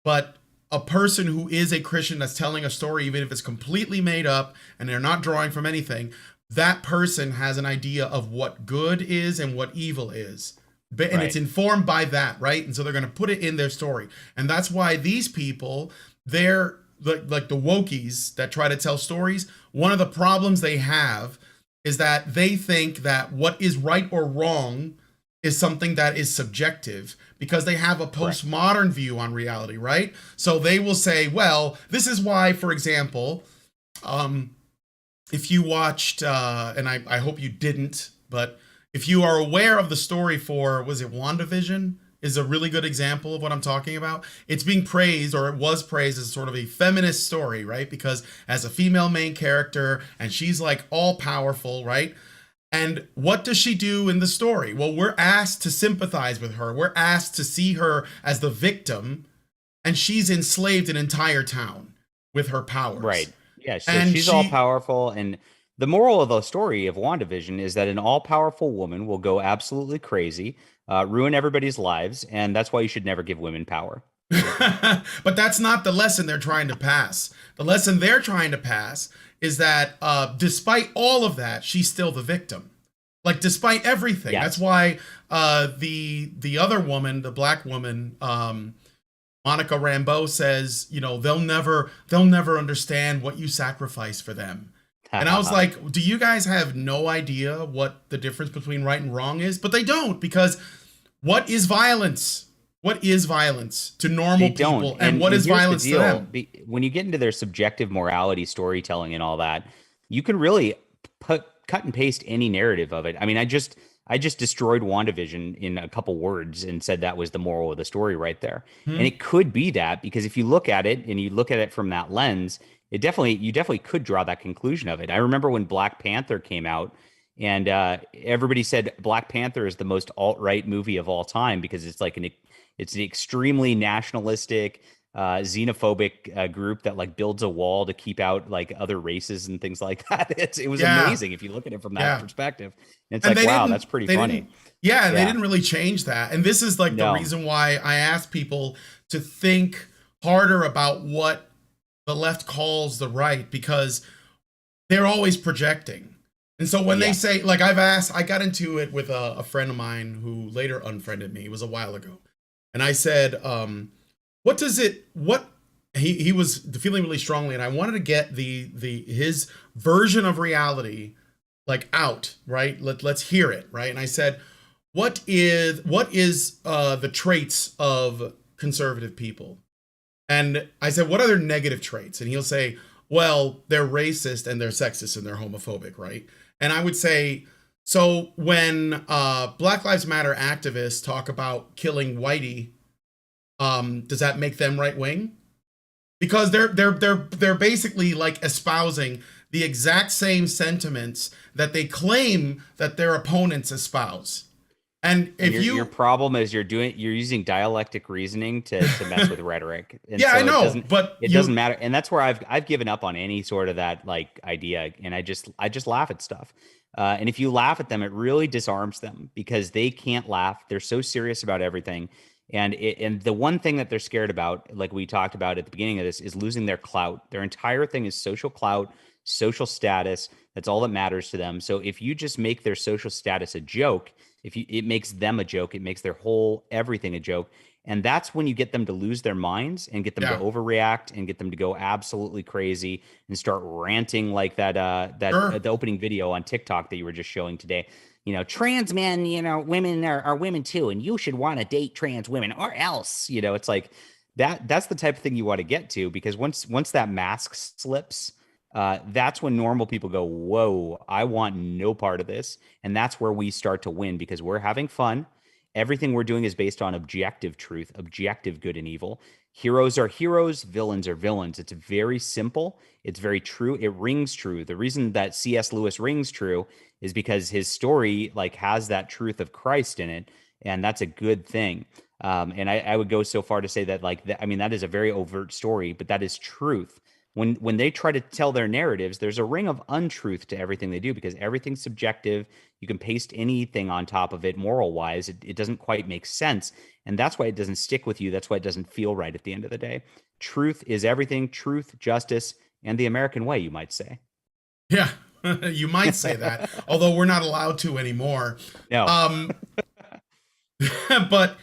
but a person who is a Christian that's telling a story, even if it's completely made up and they're not drawing from anything, that person has an idea of what good is and what evil is. And it's informed by that, right? And so they're going to put it in their story. And that's why these people, they're like the wokies that try to tell stories. One of the problems they have is that they think that what is right or wrong is something that is subjective because they have a postmodern view on reality, right? So they will say, well, this is why, for example, if you watched, and I hope you didn't, but if you are aware of the story for, was it WandaVision? Is a really good example of what I'm talking about. It's being praised, or it was praised, as sort of a feminist story, right? Because as a female main character, and she's like all powerful, right? And what does she do in the story? Well, we're asked to sympathize with her. We're asked to see her as the victim, and she's enslaved an entire town with her powers. Right. Yeah. So she's all powerful, and The moral of the story of WandaVision is that an all-powerful woman will go absolutely crazy, ruin everybody's lives, and that's why you should never give women power. But that's not the lesson they're trying to pass. The lesson they're trying to pass is that despite all of that, she's still the victim. Like, despite everything. Yes. That's why the other woman, the black woman, Monica Rambeau, says, you know, they'll never understand what you sacrifice for them. And I was like, do you guys have no idea what the difference between right and wrong is? But they don't, because what is violence? What is violence to normal people? And what is violence to them? When you get into their subjective morality, storytelling, and all that, you can really cut and paste any narrative of it. I mean, I just destroyed WandaVision in a couple words and said that was the moral of the story right there. And it could be that, because if you look at it and you look at it from that lens, you definitely could draw that conclusion of it. I remember when Black Panther came out, and everybody said Black Panther is the most alt-right movie of all time because it's like it's an extremely nationalistic, xenophobic group that like builds a wall to keep out like other races and things like that. It was amazing if you look at it from that perspective. And it's like, wow, that's pretty funny. Yeah, they didn't really change that. And this is like the reason why I ask people to think harder about what the left calls the right, because they're always projecting. And so when they say, like, I got into it with a friend of mine who later unfriended me. It was a while ago. And I said, he was feeling really strongly, and I wanted to get his version of reality like out, right? Let's hear it, right? And I said, what is the traits of conservative people? And I said, what are their negative traits? And he'll say, well, they're racist and they're sexist and they're homophobic, right? And I would say, so when Black Lives Matter activists talk about killing whitey, does that make them right wing? Because they're basically like espousing the exact same sentiments that they claim that their opponents espouse. And if your problem is you're using dialectic reasoning to mess with rhetoric. And yeah, so I know, but it doesn't matter. And that's where I've given up on any sort of that like idea. And I just laugh at stuff. And if you laugh at them, it really disarms them because they can't laugh. They're so serious about everything. And the one thing that they're scared about, like we talked about at the beginning of this, is losing their clout. Their entire thing is social clout, social status. That's all that matters to them. So if you just make their social status a joke, it makes them a joke, it makes their whole everything a joke. And that's when you get them to lose their minds and get them to overreact and get them to go absolutely crazy and start ranting like the opening video on TikTok that you were just showing today. You know, trans men, you know, women are women too, and you should want to date trans women or else, you know, it's like that's the type of thing you want to get to, because once that mask slips, that's when normal people go, whoa, I want no part of this. And that's where we start to win, because we're having fun. Everything we're doing is based on objective truth, objective good and evil. Heroes are heroes, villains are villains. It's very simple. It's very true. It rings true. The reason that C.S. Lewis rings true is because his story like has that truth of Christ in it. And that's a good thing. And I would go so far to say that that is a very overt story, but that is truth. When they try to tell their narratives, there's a ring of untruth to everything they do, because everything's subjective. You can paste anything on top of it moral wise. It doesn't quite make sense. And that's why it doesn't stick with you. That's why it doesn't feel right at the end of the day. Truth is everything. Truth, justice, and the American way, you might say. Yeah, you might say that, although we're not allowed to anymore. No. But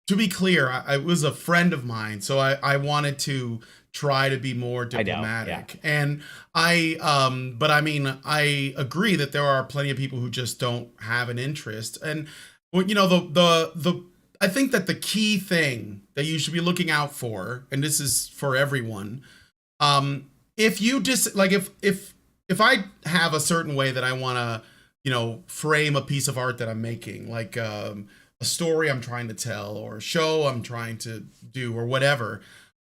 to be clear, I was a friend of mine, so I wanted to try to be more diplomatic. And but I mean, I agree that there are plenty of people who just don't have an interest. And you know, I think that the key thing that you should be looking out for, and this is for everyone, if you if I have a certain way that I want to, you know, frame a piece of art that I'm making, like a story I'm trying to tell, or a show I'm trying to do, or whatever,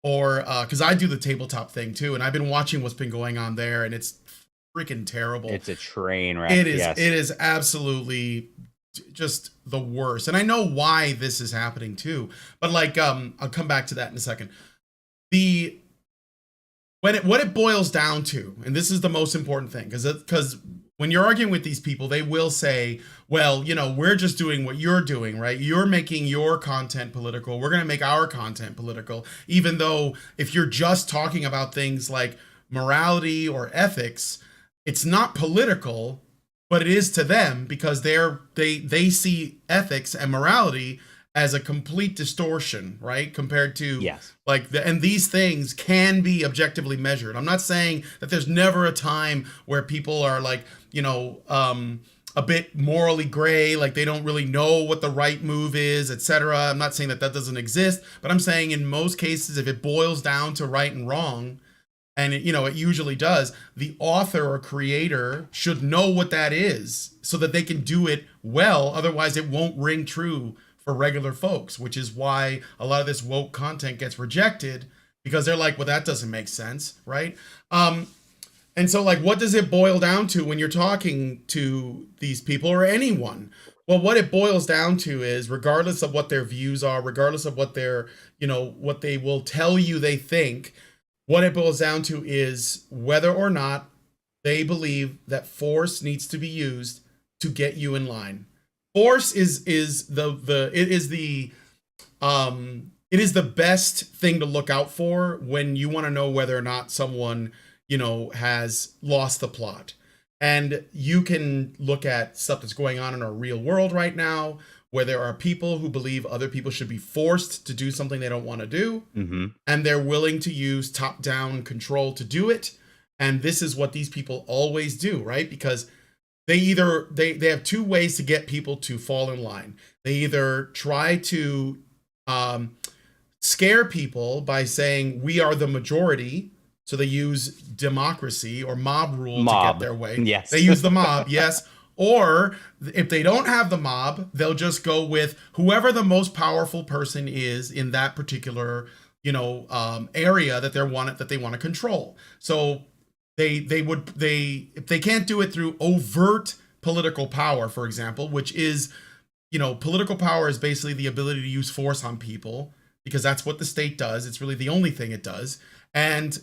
or because I do the tabletop thing too, and I've been watching what's been going on there, and it's freaking terrible. It's a train wreck. It is. Yes. It is absolutely just the worst, and I know why this is happening too. But like, I'll come back to that in a second. what it boils down to, and this is the most important thing, because when you're arguing with these people, they will say, well, we're just doing what you're doing, right? You're making your content political. We're going to make our content political. Even though if you're just talking about things like morality or ethics, it's not political, but it is to them, because they see ethics and morality as a complete distortion, right? Compared to and these things can be objectively measured. I'm not saying that there's never a time where people are like, a bit morally gray, like they don't really know what the right move is, etc. I'm not saying that doesn't exist, but I'm saying in most cases, if it boils down to right and wrong, and it usually does, the author or creator should know what that is so that they can do it well. Otherwise, it won't ring true for regular folks, which is why a lot of this woke content gets rejected, because they're like, well, that doesn't make sense, right? And so, like, what does it boil down to when you're talking to these people or anyone? Well, what it boils down to is, regardless of what their views are, regardless of what their, what they will tell you they think, what it boils down to is whether or not they believe that force needs to be used to get you in line. Force is the best thing to look out for when you want to know whether or not someone, has lost the plot. And you can look at stuff that's going on in our real world right now, where there are people who believe other people should be forced to do something they don't want to do. Mm-hmm. And they're willing to use top-down control to do it. And this is what these people always do, right? Because they have two ways to get people to fall in line. They either try to scare people by saying, we are the majority. So they use democracy or mob rule to get their way. Yes. They use the mob, yes. Or if they don't have the mob, they'll just go with whoever the most powerful person is in that particular, area that they want to control. So if they can't do it through overt political power, for example, which is, political power is basically the ability to use force on people, because that's what the state does. It's really the only thing it does. And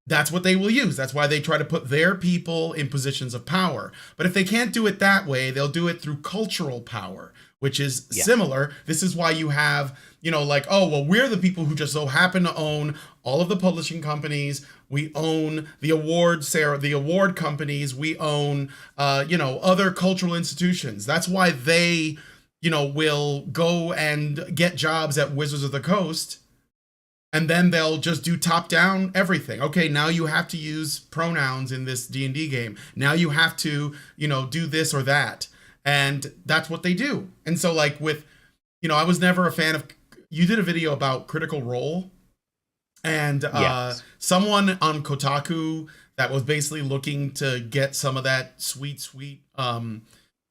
that's what they will use. That's why they try to put their people in positions of power. But if they can't do it that way, they'll do it through cultural power, which is similar. This is why you have, we're the people who just so happen to own all of the publishing companies. We own the award companies. We own, other cultural institutions. That's why they, will go and get jobs at Wizards of the Coast. And then they'll just do top-down everything. Okay, now you have to use pronouns in this D&D game. Now you have to, do this or that. And that's what they do. And so, like, with, I was never a fan of... You did a video about Critical Role. And someone on Kotaku that was basically looking to get some of that sweet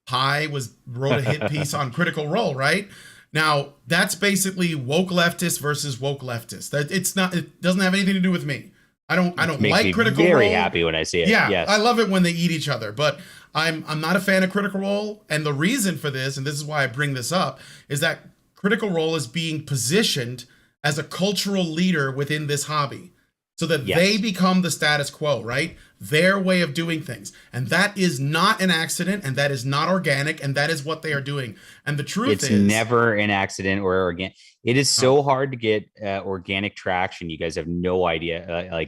pie wrote a hit piece on Critical Role, right? Now, that's basically woke leftist versus woke leftist. It doesn't have anything to do with me. I don't like Critical Role. Very happy when I see it. Yeah, yes. I love it when they eat each other, but I'm not a fan of Critical Role. And the reason for this, and this is why I bring this up, is that Critical Role is being positioned as a cultural leader within this hobby, so that they become the status quo, right? Their way of doing things. And that is not an accident, and that is not organic, and that is what they are doing. And the truth is... It's never an accident or organic. It is so hard to get organic traction. You guys have no idea.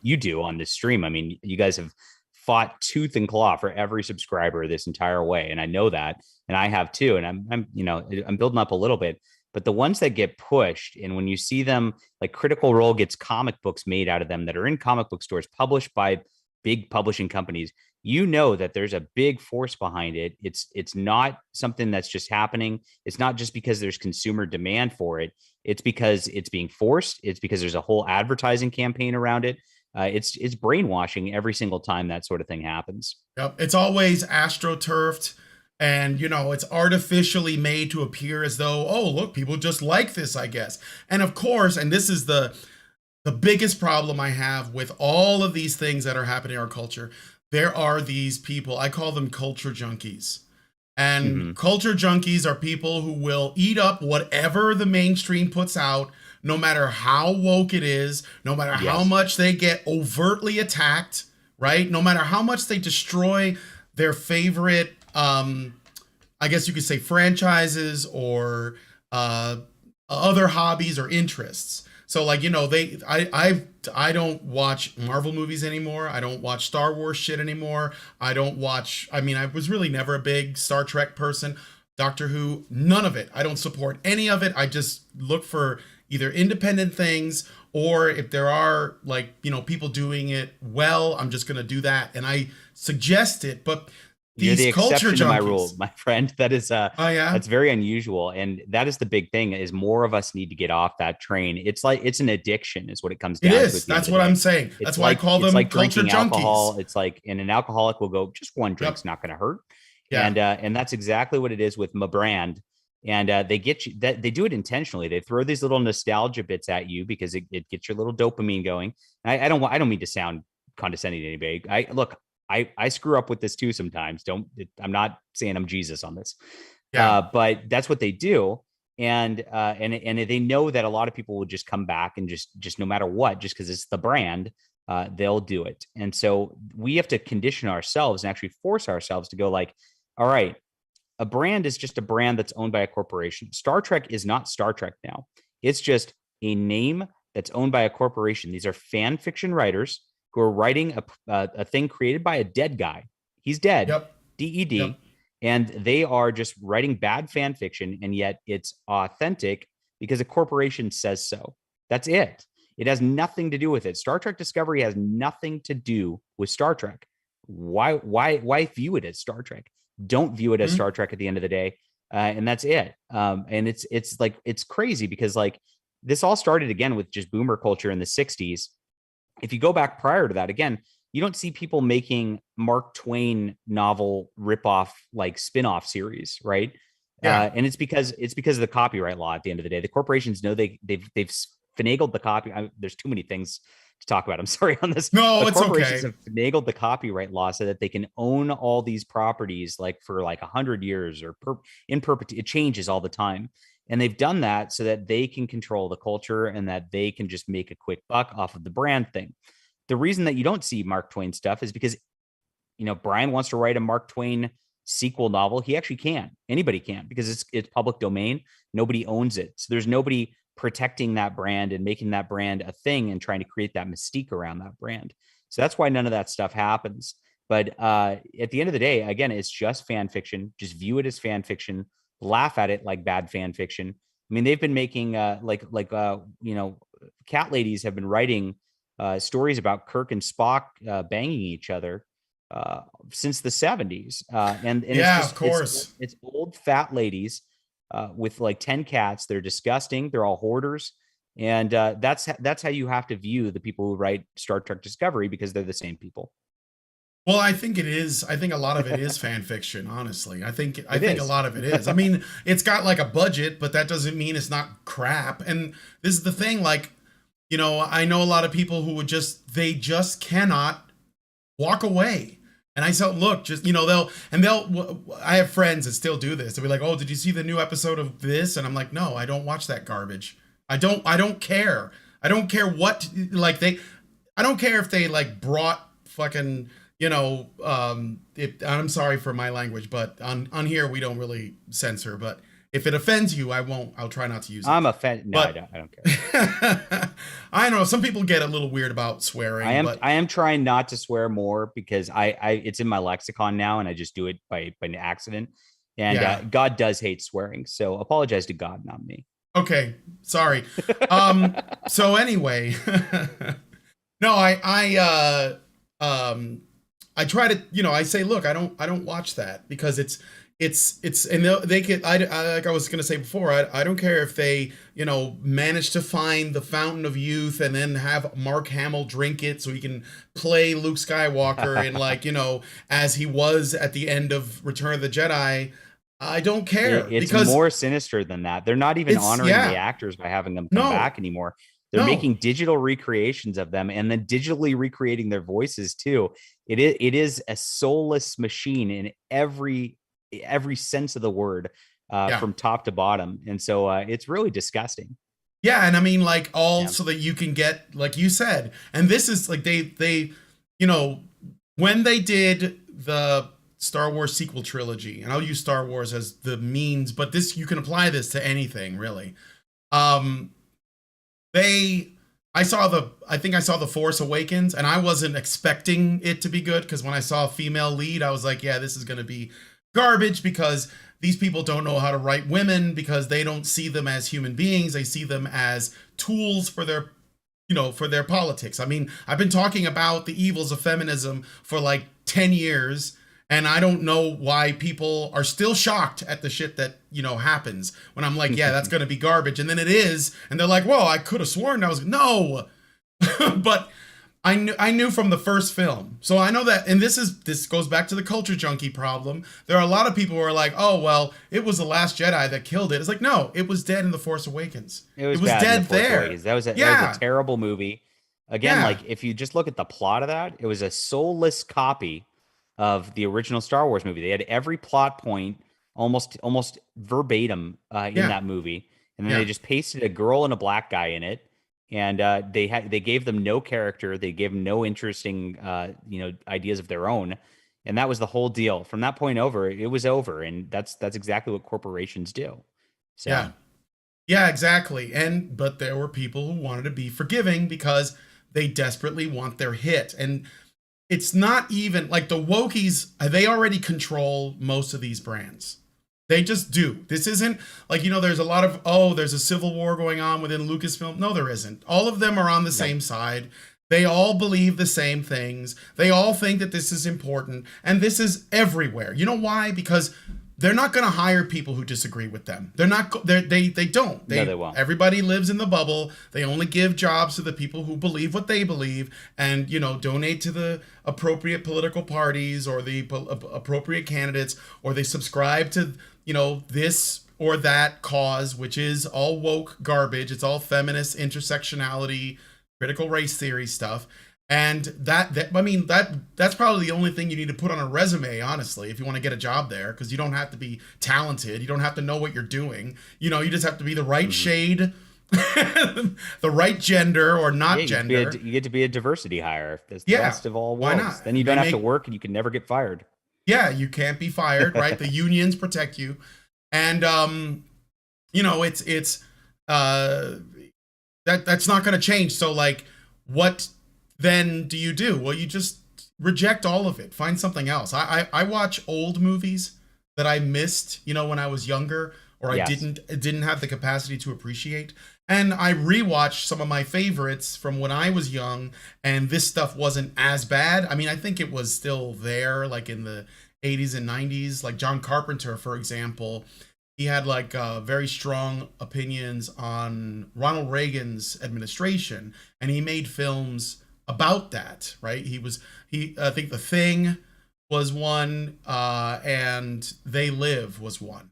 You do on this stream. I mean, you guys have fought tooth and claw for every subscriber this entire way. And I know that, and I have too. And I'm building up a little bit. But the ones that get pushed, and when you see them, like Critical Role gets comic books made out of them that are in comic book stores, published by big publishing companies, that there's a big force behind it. It's not something that's just happening. It's not just because there's consumer demand for it. It's because it's being forced. It's because there's a whole advertising campaign around it. It's brainwashing every single time that sort of thing happens. Yep. It's always astroturfed. And, it's artificially made to appear as though, oh, look, people just like this, I guess. And of course, and this is the biggest problem I have with all of these things that are happening in our culture, there are these people, I call them culture junkies. And culture junkies are people who will eat up whatever the mainstream puts out, no matter how woke it is, no matter how much they get overtly attacked, right? No matter how much they destroy their favorite, I guess you could say, franchises or other hobbies or interests. So like, you know, I don't watch Marvel movies anymore. I don't watch Star Wars shit anymore. I was really never a big Star Trek person. Doctor Who, none of it. I don't support any of it. I just look for either independent things, or if there are, like, you know, people doing it well, I'm just going to do that. And I suggest it, but You're the culture exception to junkies, my rule, my friend. That is that's very unusual. And that is the big thing, is more of us need to get off that train. It's like, it's an addiction is what it comes down to. It is. That's what I'm saying. That's why I call them like culture drinking junkies. alcohol. It's like, and an alcoholic will go, just one drink's not going to hurt. Yeah. And that's exactly what it is with my brand. And they get you, that they do it intentionally. They throw these little nostalgia bits at you because it gets your little dopamine going. And I don't mean to sound condescending to anybody. I screw up with this too sometimes. I'm not saying I'm Jesus on this, but that's what they do. And they know that a lot of people will just come back and just no matter what, just because it's the brand, they'll do it. And so we have to condition ourselves and actually force ourselves to go like, all right, a brand is just a brand that's owned by a corporation. Star Trek is not Star Trek now. It's just a name that's owned by a corporation. These are fan fiction writers who are writing a thing created by a dead guy. He's dead, DED. Yep. And they are just writing bad fan fiction, and yet it's authentic because a corporation says so. That's it. It has nothing to do with it. Star Trek Discovery has nothing to do with Star Trek. Why view it as Star Trek? Don't view it as Star Trek at the end of the day. And that's it. And it's like, it's crazy because like this all started again with just boomer culture in the 60s. If you go back prior to that, again, you don't see people making Mark Twain novel ripoff, like spin-off series, right? Yeah. And it's because of the copyright law at the end of the day. The corporations know they've finagled the copy. There's too many things to talk about. I'm sorry on this. No, but it's corporations okay. have finagled the copyright law so that they can own all these properties like for like 100 years or in perpetuity. It changes all the time. And they've done that so that they can control the culture and that they can just make a quick buck off of the brand thing. The reason that you don't see Mark Twain stuff is because, you know, Brian wants to write a Mark Twain sequel novel. He actually can. Anybody can, because it's public domain. Nobody owns it. So there's nobody protecting that brand and making that brand a thing and trying to create that mystique around that brand. So that's why none of that stuff happens. But at the end of the day, again, it's just fan fiction. Just view it as fan fiction. Laugh at it like bad fan fiction. I mean, they've been making you know, cat ladies have been writing stories about Kirk and Spock banging each other since the 70s. And yeah, it's just, of course, it's old fat ladies with like 10 cats. They're disgusting. They're all hoarders. And that's how you have to view the people who write Star Trek Discovery, because they're the same people. Well, I think it is. I think a lot of it is fan fiction, honestly. I think a lot of it is. I mean, it's got like a budget, but that doesn't mean it's not crap. And this is the thing, like, you know, I know a lot of people who they just cannot walk away. And I said, look, just, you know, I have friends that still do this. They'll be like, oh, did you see the new episode of this? And I'm like, no, I don't watch that garbage. I don't care. I don't care what, like I don't care if they like brought fucking, you know, I'm sorry for my language, but on here we don't really censor, but if it offends you, I'll try not to use it. I'm offended. No, I don't care. I know some people get a little weird about swearing. I am trying not to swear more because it's in my lexicon now and I just do it by an accident. And God does hate swearing. So apologize to God, not me. Okay. Sorry. So anyway, no, I try to, you know, I say, look, I don't watch that because it's, and they could, like I was going to say before, I don't care if they, you know, manage to find the fountain of youth and then have Mark Hamill drink it so he can play Luke Skywalker and like, you know, as he was at the end of Return of the Jedi. I don't care. It's because more sinister than that. They're not even honoring the actors by having them come back anymore. They're making digital recreations of them and then digitally recreating their voices too. It is a soulless machine in every every sense of the word, Yeah. from top to bottom. And so it's really disgusting. Yeah, and I mean, like, all Yeah. so that you can get, like you said, and this is like they, you know, when they did the Star Wars sequel trilogy, and I'll use Star Wars as the means, but this, you can apply this to anything really. I think I saw the Force Awakens, and I wasn't expecting it to be good, because when I saw a female lead, I was like, yeah, this is going to be garbage, because these people don't know how to write women, because they don't see them as human beings. They see them as tools for their, you know, for their politics. I mean, I've been talking about the evils of feminism for like 10 years, and I don't know why people are still shocked at the shit that, you know, happens when I'm like, yeah, that's going to be garbage. And then it is. And they're like, whoa, I could have sworn I was, no. But I knew from the first film. So I know that, and this goes back to the culture junkie problem. There are a lot of people who are like, oh, well, it was The Last Jedi that killed it. It's like, no, it was dead in The Force Awakens. It was dead there. Awakens. That was a terrible movie. Again, like, if you just look at the plot of that, it was a soulless copy of the original Star Wars movie. They had every plot point almost verbatim in that movie. And then they just pasted a girl and a black guy in it. And they gave them no character. They gave them no interesting, ideas of their own. And that was the whole deal. From that point over, it was over. And that's exactly what corporations do. So. Yeah, exactly. But there were people who wanted to be forgiving because they desperately want their hit. And it's not even like the wokies, they already control most of these brands. They just do. This isn't like, you know, there's a lot of, there's a civil war going on within Lucasfilm. No, there isn't. All of them are on the same side. They all believe the same things. They all think that this is important. And this is everywhere. You know why? Because they're not going to hire people who disagree with them. They don't. No, they won't. Everybody lives in the bubble. They only give jobs to the people who believe what they believe, and, you know, donate to the appropriate political parties or the appropriate candidates, or they subscribe to, you know, this or that cause, which is all woke garbage. It's all feminist, intersectionality, critical race theory stuff. And that's probably the only thing you need to put on a resume, honestly, if you want to get a job there, because you don't have to be talented. You don't have to know what you're doing. You know, you just have to be the right shade, the right gender or not gender. You get to be a diversity hire. That's the best of all worlds. Why not? Then you don't have to work, and you can never get fired. Yeah, you can't be fired, right? The unions protect you. And, you know, that's not going to change. So, like, what then do you do? Well, you just reject all of it. Find something else. I watch old movies that I missed, you know, when I was younger, or I didn't have the capacity to appreciate. And I rewatched some of my favorites from when I was young, and this stuff wasn't as bad. I mean, I think it was still there, like in the 80s and 90s. Like John Carpenter, for example, he had like very strong opinions on Ronald Reagan's administration, and he made films about that, right? I think The Thing was one, and They Live was one.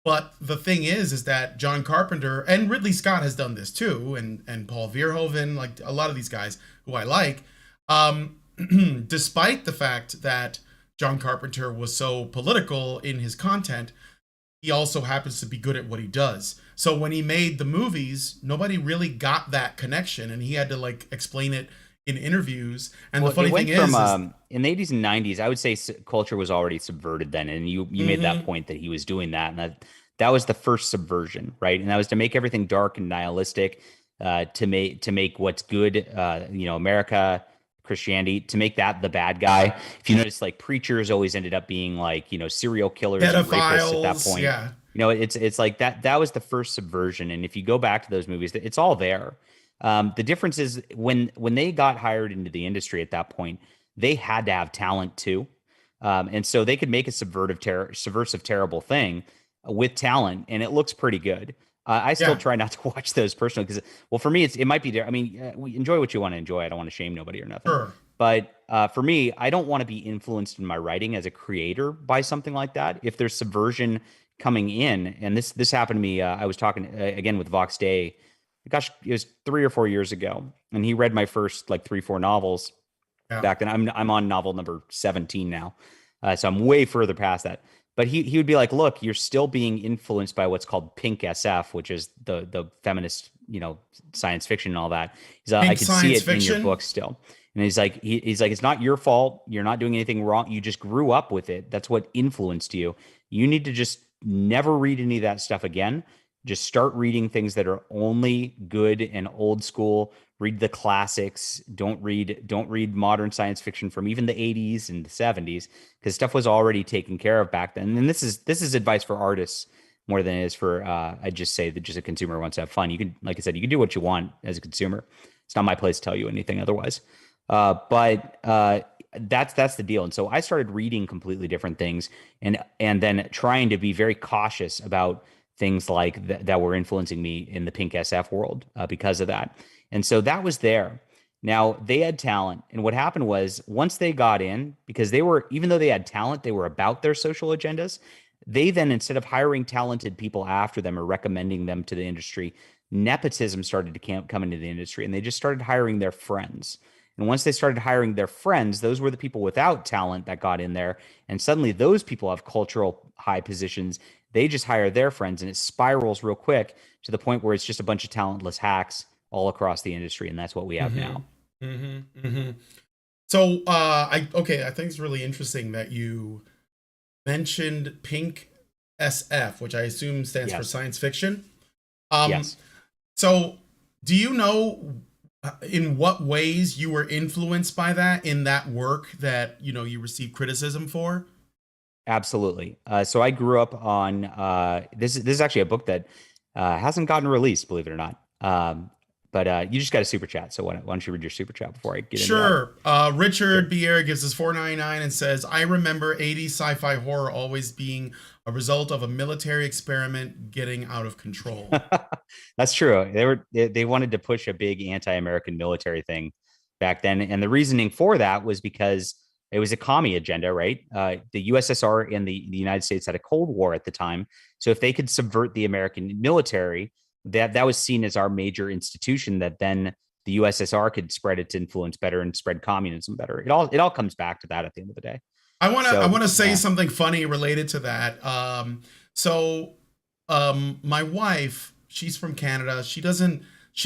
But the thing is that John Carpenter, and Ridley Scott has done this too, and Paul Verhoeven, like a lot of these guys who I like, despite the fact that John Carpenter was so political in his content, he also happens to be good at what he does. So when he made the movies, nobody really got that connection, and he had to like explain it in interviews. And the funny thing is in the 80s and 90s, I would say culture was already subverted then, and you made that point that he was doing that, and that was the first subversion, right? And that was to make everything dark and nihilistic, to make what's good, America, Christianity, to make that the bad guy. If you notice, like preachers always ended up being like, you know, serial killers and rapists at that point. Yeah. You know, it's like that was the first subversion. And if you go back to those movies, it's all there. The difference is when they got hired into the industry at that point, they had to have talent too. And so they could make a subversive, terrible thing with talent, and it looks pretty good. I still try not to watch those personally because, well, for me, it might be. I mean, we enjoy what you want to enjoy. I don't want to shame nobody or nothing. Sure. But for me, I don't want to be influenced in my writing as a creator by something like that. If there's subversion coming in, and this happened to me, I was talking again with Vox Day. Gosh, it was 3 or 4 years ago, and he read my first like 3-4 novels back then. I'm on novel number 17 now, so I'm way further past that. but he would be like, look, you're still being influenced by what's called pink SF, which is the feminist, science fiction and all that. He's like, I Pink could see science it in your fiction? book still. And he's like, it's not your fault. You're not doing anything wrong. You just grew up with it. That's what influenced you. You need to just never read any of that stuff again. Just start reading things that are only good and old school. Read the classics. Don't read modern science fiction from even the 80s and the 70s, because stuff was already taken care of back then. And this is advice for artists more than it is for I just say that just a consumer wants to have fun. You can, like I said, you can do what you want as a consumer. It's not my place to tell you anything otherwise. But that's the deal. And so I started reading completely different things, and then trying to be very cautious about things like that were influencing me in the pink SF world because of that. And so that was there. Now they had talent, and what happened was once they got in, because even though they had talent, they were about their social agendas. They then, instead of hiring talented people after them or recommending them to the industry, nepotism started to come into the industry, and they just started hiring their friends. And once they started hiring their friends, those were the people without talent that got in there. And suddenly those people have cultural high positions. They just hire their friends, and it spirals real quick to the point where it's just a bunch of talentless hacks all across the industry. And that's what we have now. So, I think it's really interesting that you mentioned pink SF, which I assume stands for science fiction. Yes. So do you know in what ways you were influenced by that in that work that, you received criticism for? Absolutely. So I grew up on this is actually a book that hasn't gotten released, believe it or not. But you just got a super chat. So why don't you read your super chat before I get into that? Sure. Richard Bier gives us $4.99 and says, I remember 80s sci-fi horror always being a result of a military experiment getting out of control. That's true. They wanted to push a big anti-American military thing back then. And the reasoning for that was because it was a commie agenda, right? The USSR and the United States had a Cold War at the time. So if they could subvert the American military, that was seen as our major institution, that then the USSR could spread its influence better and spread communism better. It all comes back to that at the end of the day. I want to say something funny related to that. My wife, she's from Canada. She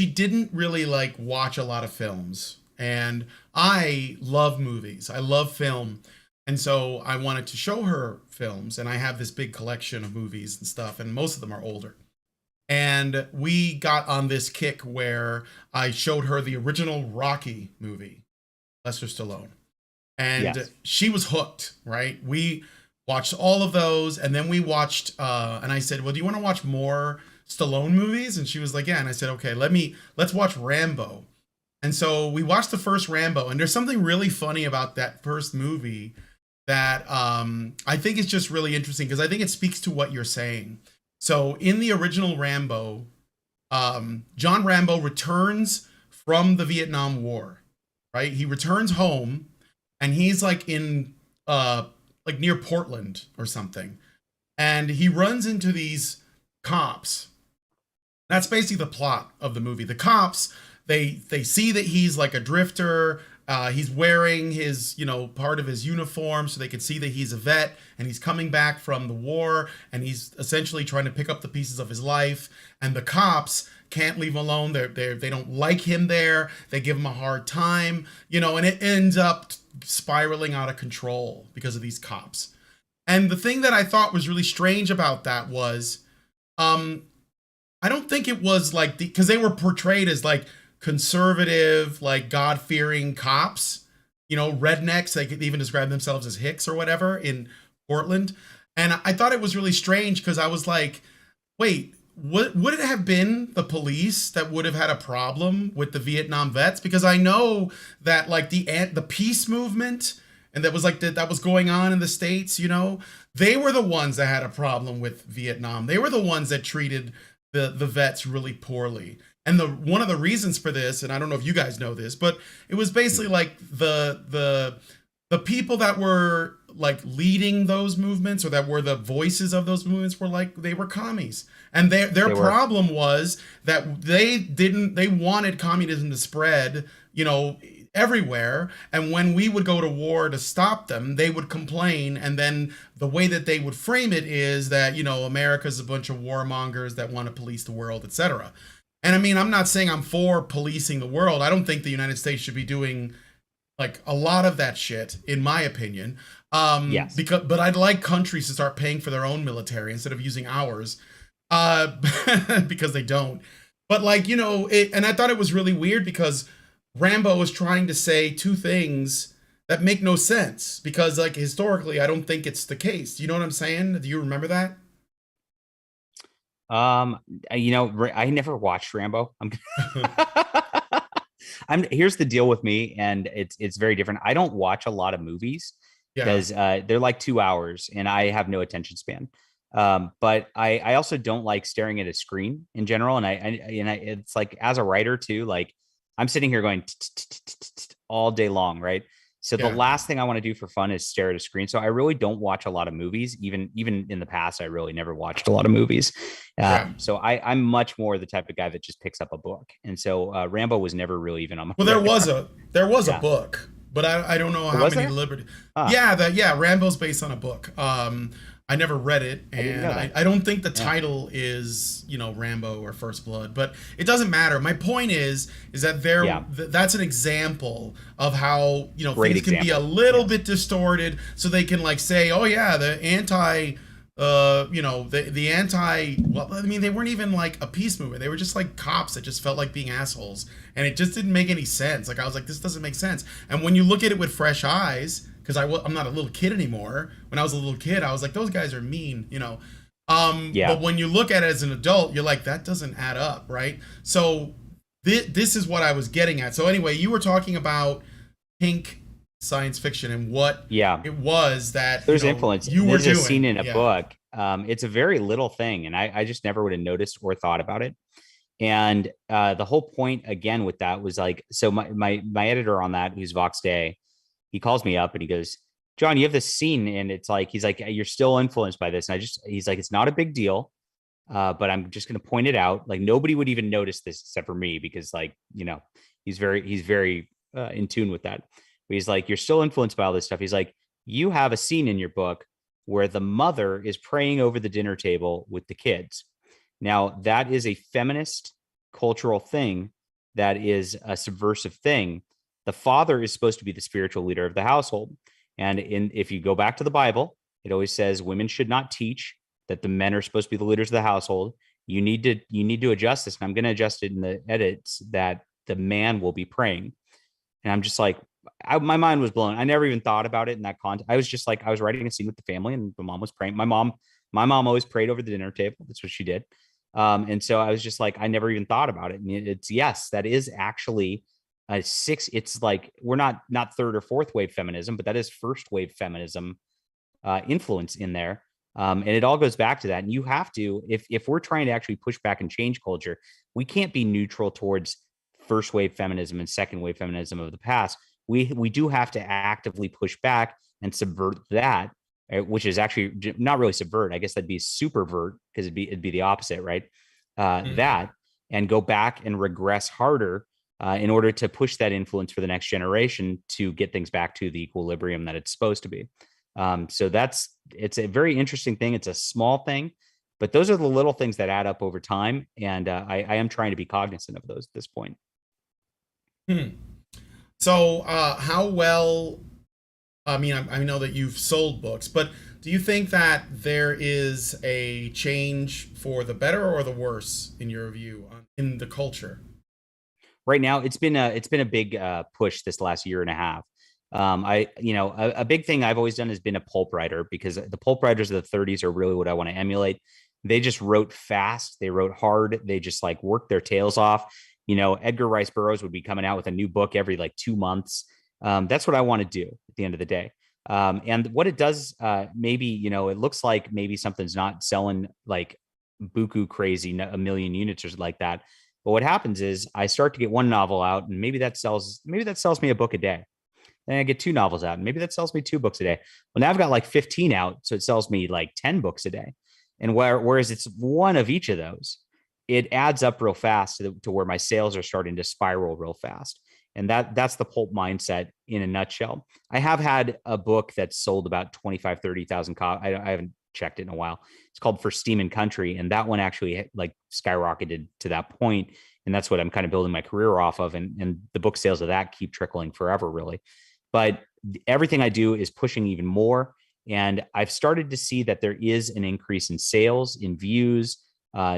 didn't really watch a lot of films, and I love movies. I love film. And so I wanted to show her films, and I have this big collection of movies and stuff, and most of them are older. And we got on this kick where I showed her the original Rocky movie, Lester Stallone. And she was hooked, right? We watched all of those, and then we watched, and I said, well, do you want to watch more Stallone movies? And she was like, yeah. And I said, okay, let's watch Rambo. And so we watched the first Rambo, and there's something really funny about that first movie that I think is just really interesting, because I think it speaks to what you're saying. So in the original Rambo, John Rambo returns from the Vietnam War, right? He returns home, and he's in near Portland or something. And he runs into these cops. That's basically the plot of the movie. The cops, they see that he's like a drifter. He's wearing his, part of his uniform, so they can see that he's a vet, and he's coming back from the war, and he's essentially trying to pick up the pieces of his life. And the cops can't leave him alone. They don't like him there. They give him a hard time, and it ends up spiraling out of control because of these cops. And the thing that I thought was really strange about that was, I don't think it was because they were portrayed as conservative, God-fearing cops, rednecks. They could even describe themselves as hicks or whatever in Portland. And I thought it was really strange, because I was like, wait, would it have been the police that would have had a problem with the Vietnam vets? Because I know that the peace movement, and that was that was going on in the States, they were the ones that had a problem with Vietnam. They were the ones that treated the vets really poorly. And one of the reasons for this, and I don't know if you guys know this, but it was basically the people that were leading those movements, or that were the voices of those movements, were they were commies. And their problem was that they wanted communism to spread, everywhere, and when we would go to war to stop them, they would complain, and then the way that they would frame it is that, you know, America's a bunch of warmongers that want to police the world, etc. And I mean, I'm not saying I'm for policing the world. I don't think the United States should be doing like a lot of that shit, in my opinion. Yes. But I'd like countries to start paying for their own military instead of using ours, because they don't. But like, you know, and I thought it was really weird because Rambo was trying to say two things that make no sense, because like historically, I don't think it's the case. You know what I'm saying? Do you remember that? You know, I never watched Rambo. Here's the deal with me, and it's very different. I don't watch a lot of movies because they're like 2 hours and I have no attention span. But I also don't like staring at a screen in general. And it's like, as a writer too, like I'm sitting here going all day long, right? So the last thing I want to do for fun is stare at a screen. So I really don't watch a lot of movies. Even in the past, I really never watched a lot of movies. So I'm much more the type of guy that just picks up a book. And so Rambo was never really even on my radar. There was Yeah. a book, but I don't know how many liberty. Rambo's based on a book. I never read it, and I don't think the title is, you know, Rambo or First Blood, but it doesn't matter. My point is that that's an example of how, you know, things can be a little bit distorted, so they can like say, oh yeah, the anti, you know, the anti, well, I mean, they weren't even like a peace movement. They were just like cops that just felt like being assholes, and it just didn't make any sense. Like I was like, this doesn't make sense. And when you look at it with fresh eyes, because I'm not a little kid anymore. When I was a little kid, I was like, those guys are mean, you know. But when you look at it as an adult, you're like, that doesn't add up, right? So this is what I was getting at. So anyway, you were talking about pink science fiction and what it was that there's influence. There's a scene in a book. It's a very little thing, and I just never would have noticed or thought about it. And the whole point again with that was like, so my editor on that, who's Vox Day, he calls me up and he goes, John, you have this scene, and it's like, he's like, you're still influenced by this. And he's like, it's not a big deal, but I'm just going to point it out. Like nobody would even notice this except for me, because like, you know, he's very in tune with that. But he's like, you're still influenced by all this stuff. He's like, you have a scene in your book where the mother is praying over the dinner table with the kids. Now that is a feminist cultural thing. That is a subversive thing. The father is supposed to be the spiritual leader of the household. And if you go back to the Bible, it always says women should not teach, that the men are supposed to be the leaders of the household. You need to adjust this. And I'm going to adjust it in the edits that the man will be praying. And I'm just like, my mind was blown. I never even thought about it in that context. I was just like, I was writing a scene with the family and the mom was praying. My mom always prayed over the dinner table. That's what she did. And so I was just like, I never even thought about it. And it's, yes, that is actually it's like, we're not third or fourth wave feminism, but that is first wave feminism influence in there. And it all goes back to that. And you have to, if we're trying to actually push back and change culture, we can't be neutral towards first wave feminism and second wave feminism of the past. We do have to actively push back and subvert that, which is actually not really subvert. I guess that'd be supervert, because it'd be the opposite, right? That, and go back and regress harder in order to push that influence for the next generation to get things back to the equilibrium that it's supposed to be. So it's a very interesting thing. It's a small thing, but those are the little things that add up over time. And I am trying to be cognizant of those at this point. So how well, I mean, I know that you've sold books, but do you think that there is a change for the better or the worse in your view in the culture? Right now, it's been a big push this last year and a half. A big thing I've always done has been a pulp writer, because the pulp writers of the 30s are really what I want to emulate. They just wrote fast. They wrote hard. They just like worked their tails off. You know, Edgar Rice Burroughs would be coming out with a new book every like 2 months. That's what I want to do at the end of the day. And what it does, maybe, you know, it looks like maybe something's not selling like buku crazy, a million units or like that. But what happens is I start to get one novel out, and maybe that sells me a book a day. Then I get 2 novels out, and maybe that sells me 2 books a day. Well, now I've got like 15 out, so it sells me like 10 books a day. And whereas it's one of each of those, it adds up real fast to where my sales are starting to spiral real fast. And that's the pulp mindset in a nutshell. I have had a book that's sold about 30,000 copies. I haven't checked it in a while. It's called For Steam and Country. And that one actually like skyrocketed to that point. And that's what I'm kind of building my career off of. And the book sales of that keep trickling forever, really. But everything I do is pushing even more. And I've started to see that there is an increase in sales, in views,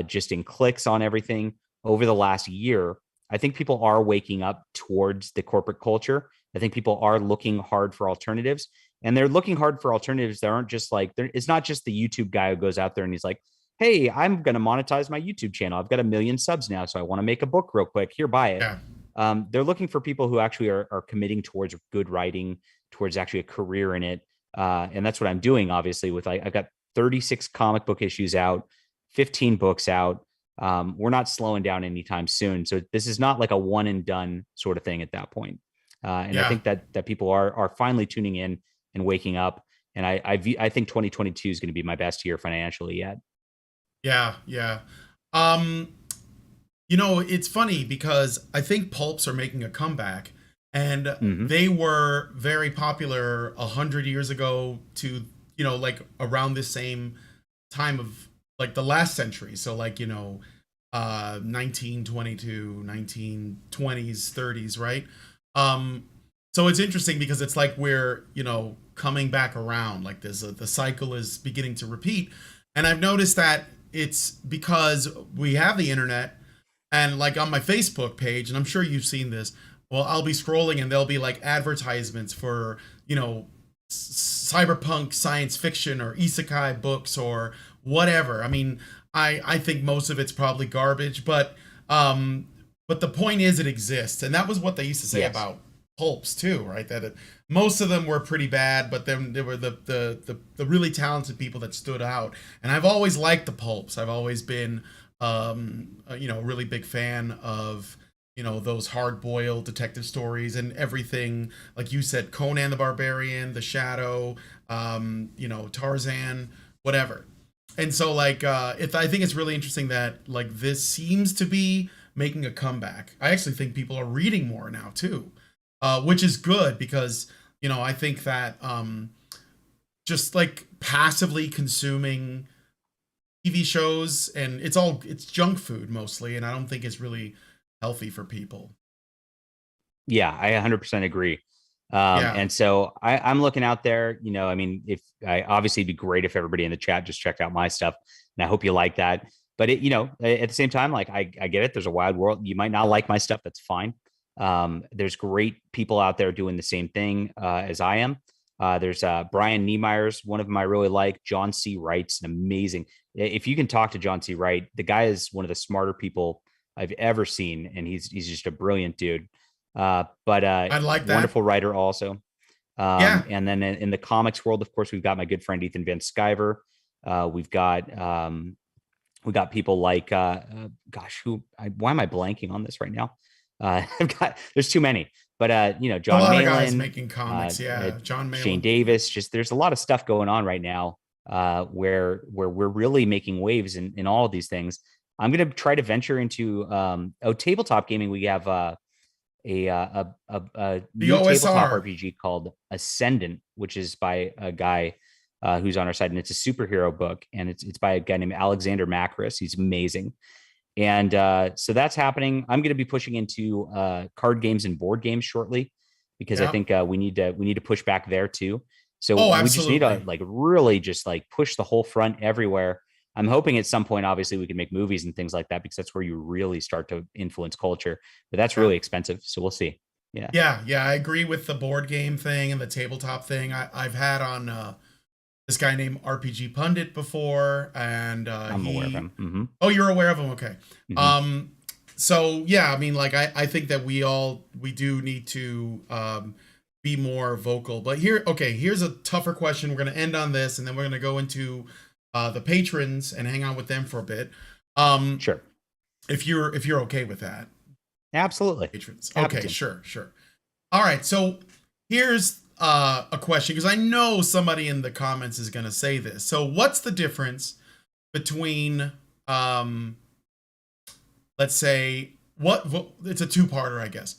just in clicks on everything over the last year. I think people are waking up towards the corporate culture. I think people are looking hard for alternatives, and they're looking hard for alternatives that aren't just like, it's not just the YouTube guy who goes out there and he's like, hey, I'm going to monetize my YouTube channel. I've got 1 million subs now, so I want to make a book real quick. Here, buy it. Yeah. They're looking for people who actually are committing towards good writing, towards actually a career in it. And that's what I'm doing, obviously, with I've got 36 comic book issues out, 15 books out. We're not slowing down anytime soon. So this is not like a one and done sort of thing at that point. And I think that people are finally tuning in and waking up. And I think 2022 is going to be my best year financially yet. Yeah. Yeah. It's funny because I think pulps are making a comeback, and they were very popular 100 years ago to, like around the same time of like the last century. So like, 1922, 1920s, 30s, right? So it's interesting because it's like we're, coming back around like this. The cycle is beginning to repeat. And I've noticed that it's because we have the internet, and like on my Facebook page, and I'm sure you've seen this, well, I'll be scrolling and there'll be like advertisements for, cyberpunk science fiction or isekai books or whatever. I mean, I think most of it's probably garbage, but the point is it exists. And that was what they used to say about pulps too, right? That most of them were pretty bad, but then there were the really talented people that stood out. And I've always liked the pulps. I've always been, a really big fan of, those hard-boiled detective stories and everything, like you said, Conan the Barbarian, The Shadow, Tarzan, whatever. And so like, I think it's really interesting that like this seems to be making a comeback. I actually think people are reading more now too, which is good because, I think that just like passively consuming TV shows, and it's junk food mostly, and I don't think it's really healthy for people. Yeah, I 100% agree. And so I'm looking out there, obviously it'd be great if everybody in the chat just checked out my stuff, and I hope you like that. But at the same time, like I get it. There's a wide world. You might not like my stuff. That's fine. There's great people out there doing the same thing as I am. There's Brian Niemeyer's one of them I really like. John C. Wright's an amazing. If you can talk to John C. Wright, the guy is one of the smarter people I've ever seen, and he's just a brilliant dude. But I like that. Wonderful writer also. And then in the comics world, of course, we've got my good friend Ethan Van Sciver. We've got people like why am I blanking on this right now? There's too many, but John a lot Malin, of guys making comics, John Malin, Shane Davis. Just there's a lot of stuff going on right now where we're really making waves in all of these things. I'm going to try to venture into tabletop gaming. We have a new tabletop RPG called Ascendant, which is by a guy who's on our side, and it's a superhero book, and it's by a guy named Alexander Macris. He's amazing. And so that's happening. I'm going to be pushing into card games and board games shortly, because I think we need to push back there too. So we just need to like really just like push the whole front everywhere. I'm hoping at some point, obviously, we can make movies and things like that, because that's where you really start to influence culture. But that's really expensive. So we'll see. Yeah. I agree with the board game thing and the tabletop thing. I've had on this guy named RPG Pundit before, and I'm aware of him. Mm-hmm. Oh, you're aware of him? Okay. Mm-hmm. So yeah, I mean, like I think that we do need to be more vocal. But here's a tougher question. We're going to end on this, and then we're going to go into the patrons and hang out with them for a bit. Sure. If you're okay with that. Absolutely. Patrons. Okay, sure. All right. So here's a question, because I know somebody in the comments is going to say this. So what's the difference between, let's say, what it's a two-parter, I guess.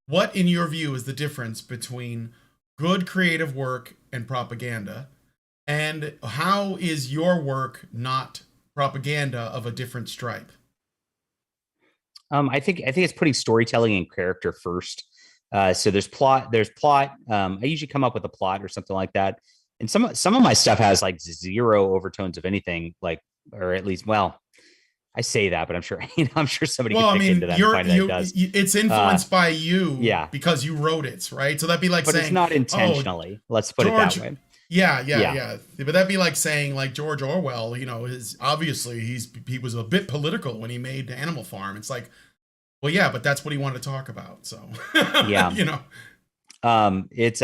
what in your view is the difference between good creative work and propaganda? And how is your work not propaganda of a different stripe? I think it's putting storytelling and character first. So there's plot. I usually come up with a plot or something like that. And some of my stuff has like zero overtones of anything, like, or at least, well, I say that, but I'm sure I'm sure somebody Well, can I pick mean, into that and find that it does. it's influenced by you, yeah, because you wrote it, right? So that'd be like but saying, it's not intentionally. Let's put it that way. Yeah. But that'd be like saying, like, George Orwell, is obviously he was a bit political when he made Animal Farm. It's like, well, yeah, but that's what he wanted to talk about. So yeah, it's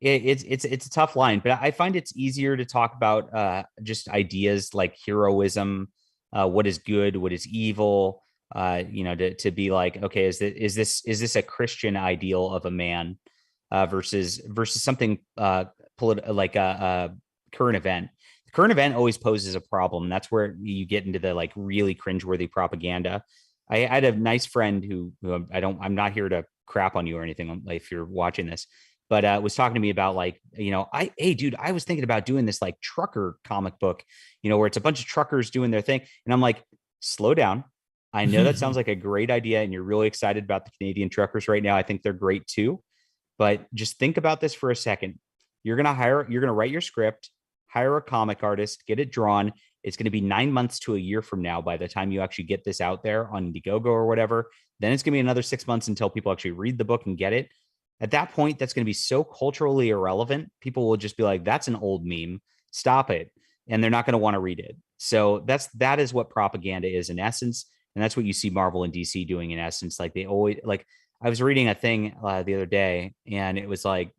it's a tough line, but I find it's easier to talk about just ideas like heroism, what is good, what is evil, to be like, okay, is this a Christian ideal of a man, versus something like a current event. The current event always poses a problem. That's where you get into the like really cringeworthy propaganda. I had a nice friend who I'm not here to crap on you or anything if you're watching this, but was talking to me about like, hey dude, I was thinking about doing this like trucker comic book, where it's a bunch of truckers doing their thing. And I'm like, slow down. I know that sounds like a great idea and you're really excited about the Canadian truckers right now. I think they're great too, but just think about this for a second. You're going to write your script, hire a comic artist, get it drawn. It's going to be 9 months to a year from now by the time you actually get this out there on Indiegogo or whatever. Then it's going to be another 6 months until people actually read the book and get it. At that point, that's going to be so culturally irrelevant. People will just be like, that's an old meme. Stop it. And they're not going to want to read it. So that is what propaganda is in essence. And that's what you see Marvel and DC doing in essence. Like they always, like, I was reading a thing the other day and it was like,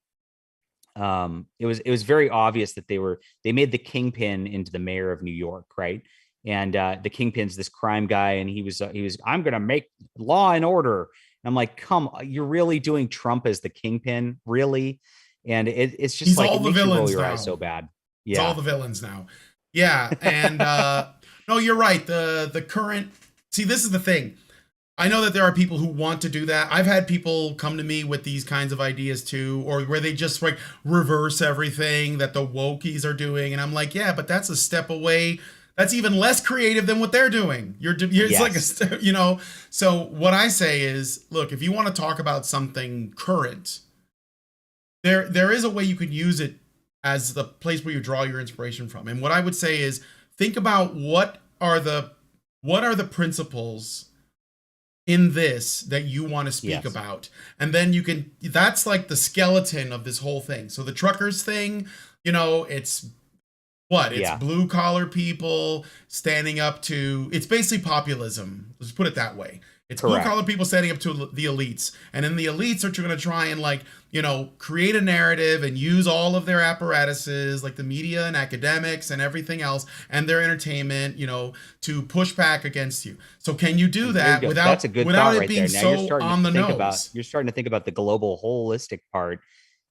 it was very obvious that they made the Kingpin into the mayor of New York, right? And the Kingpin's this crime guy, and he was I'm gonna make law and order. And I'm like, you're really doing Trump as the Kingpin, really? And it's just, he's like, it makes you roll your eyes so bad. Yeah, it's all the villains now. Yeah, and no, you're right. The current, see, this is the thing. I know that there are people who want to do that. I've had people come to me with these kinds of ideas too, or where they just like reverse everything that the wokies are doing. And I'm like, yeah, but that's a step away. That's even less creative than what they're doing. It's like, so what I say is, look, if you want to talk about something current, there is a way you could use it as the place where you draw your inspiration from. And what I would say is, think about what are the principles in this that you want to speak about, and then that's like the skeleton of this whole thing. So the truckers thing, it's blue collar people standing up to, it's basically populism, let's put it that way. It's blue collar people standing up to the elites, and then the elites are going to try and create a narrative and use all of their apparatuses, like the media and academics and everything else, and their entertainment, to push back against you. So can you do that without it being so on the nose? You're starting to think about the global holistic part,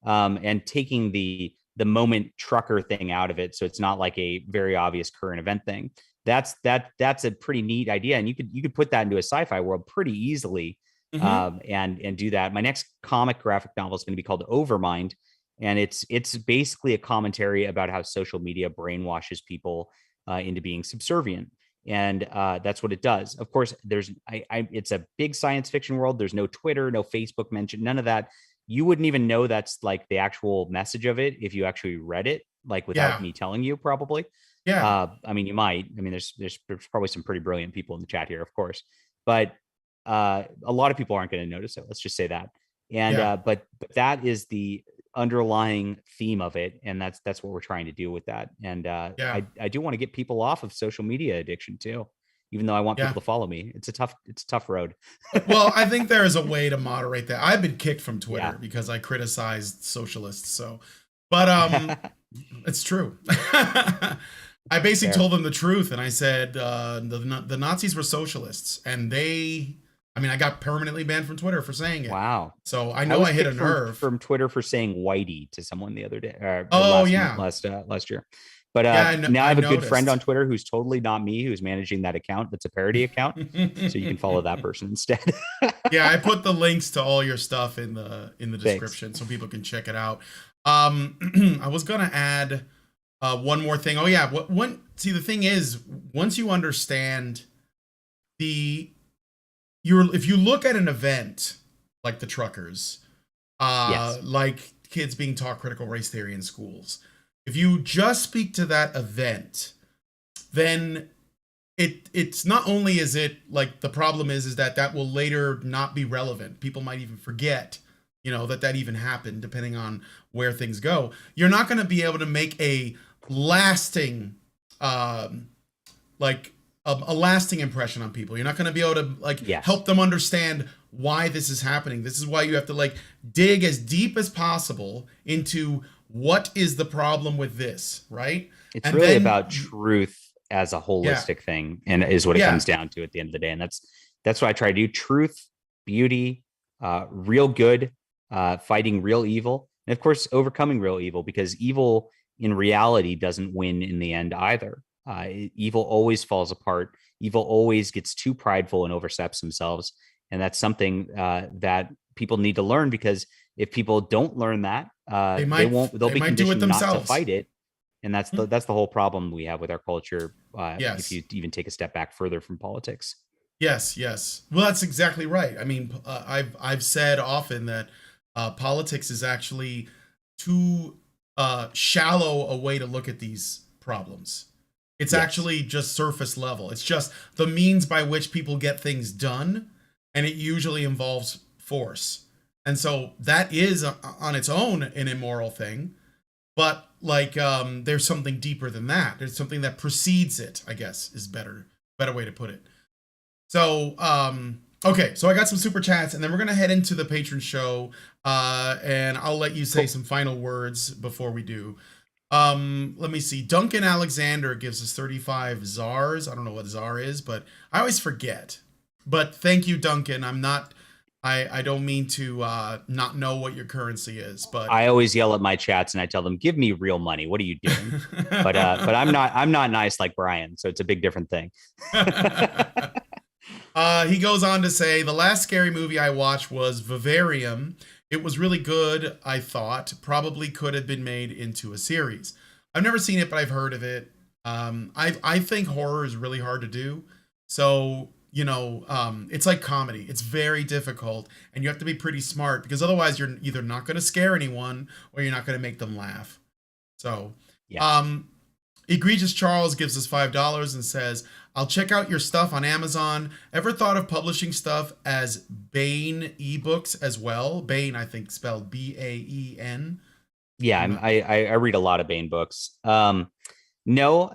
and taking the moment trucker thing out of it, so it's not like a very obvious current event thing. That's a pretty neat idea, and you could put that into a sci-fi world pretty easily. And do that. My next comic graphic novel is going to be called Overmind, and it's basically a commentary about how social media brainwashes people into being subservient, and that's what it does. Of course, it's a big science fiction world. There's no Twitter, no Facebook mention, none of that. You wouldn't even know that's like the actual message of it if you actually read it, like without me telling you, probably. Yeah. I mean, you might. I mean, there's probably some pretty brilliant people in the chat here, of course, but a lot of people aren't going to notice it. Let's just say that. And but that is the underlying theme of it, and that's what we're trying to do with that. And I do want to get people off of social media addiction too, even though I want people to follow me. It's a tough road. Well, I think there is a way to moderate that. I've been kicked from Twitter because I criticized socialists. So, but it's true. I basically told them the truth, and I said the Nazis were socialists, and I got permanently banned from Twitter for saying it. Wow. So I know I hit a nerve from Twitter for saying whitey to someone the other day. Oh, last year. But now I have a good friend noticed. on Twitter who's totally not me, who's managing that account. That's a parody account. So you can follow that person instead. Yeah, I put the links to all your stuff in the description so people can check it out. I was gonna add one more thing. Oh yeah, see, the thing is, once you understand if you look at an event like the truckers, Yes. like kids being taught critical race theory in schools, if you just speak to that event, then it's not only is it like, the problem is that will later not be relevant. People might even forget, that even happened, depending on where things go. You're not going to be able to make a lasting, a lasting impression on people. You're not going to be able to Yes. help them understand why this is happening. This is why you have to dig as deep as possible into what is the problem with this, right? It's And really then- about truth as a holistic thing, and is what it comes down to at the end of the day. And that's what I try to do: truth, beauty, real good, fighting real evil, and of course overcoming real evil, because evil in reality doesn't win in the end either. Evil always falls apart. Evil always gets too prideful and oversteps themselves, and that's something that people need to learn, because if people don't learn that, they'll be conditioned not to fight it. And that's the whole problem we have with our culture. If you even take a step back further from politics. Yes. Well, that's exactly right. I mean, I've said often that politics is actually too shallow a way to look at these problems. It's actually just surface level. It's just the means by which people get things done, and it usually involves force. And so that is on its own an immoral thing. But there's something deeper than that. There's something that precedes it, I guess, is better way to put it. So, okay, so I got some super chats, and then we're gonna head into the patron show, and I'll let you say some final words before we do. Let me see. Duncan Alexander gives us 35 czars. I don't know what czar is, but I always forget. But thank you, Duncan. I don't mean to not know what your currency is, but I always yell at my chats and I tell them, "Give me real money. What are you doing?" but I'm not nice like Brian, so it's a big different thing. He goes on to say, the last scary movie I watched was Vivarium. It was really good, I thought. Probably could have been made into a series. I've never seen it, but I've heard of it. I think horror is really hard to do. So, it's like comedy. It's very difficult, and you have to be pretty smart, because otherwise you're either not going to scare anyone or you're not going to make them laugh. So, Egregious Charles gives us $5 and says, I'll check out your stuff on Amazon. Ever thought of publishing stuff as Bane ebooks as well? Bane, I think, spelled Baen. Yeah, I read a lot of Bane books. No,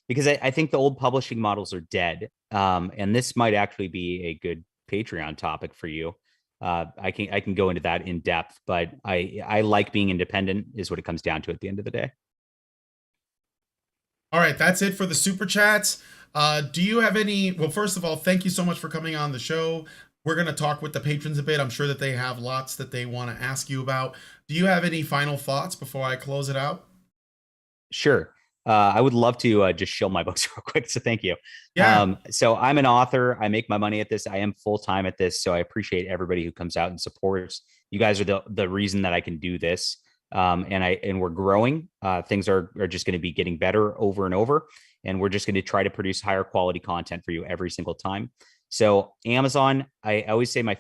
because I think the old publishing models are dead. And this might actually be a good Patreon topic for you. I can go into that in depth, but I like being independent is what it comes down to at the end of the day. All right, that's it for the super chats. Do you have any? Well, first of all, thank you so much for coming on the show. We're going to talk with the patrons a bit. I'm sure that they have lots that they want to ask you about. Do you have any final thoughts before I close it out? Sure. I would love to just shill my books real quick. So thank you. Yeah. So I'm an author. I make my money at this. I am full-time at this. So I appreciate everybody who comes out and supports. You guys are the reason that I can do this. And we're growing. Things are just going to be getting better over and over. And we're just going to try to produce higher quality content for you every single time. So Amazon, I always say my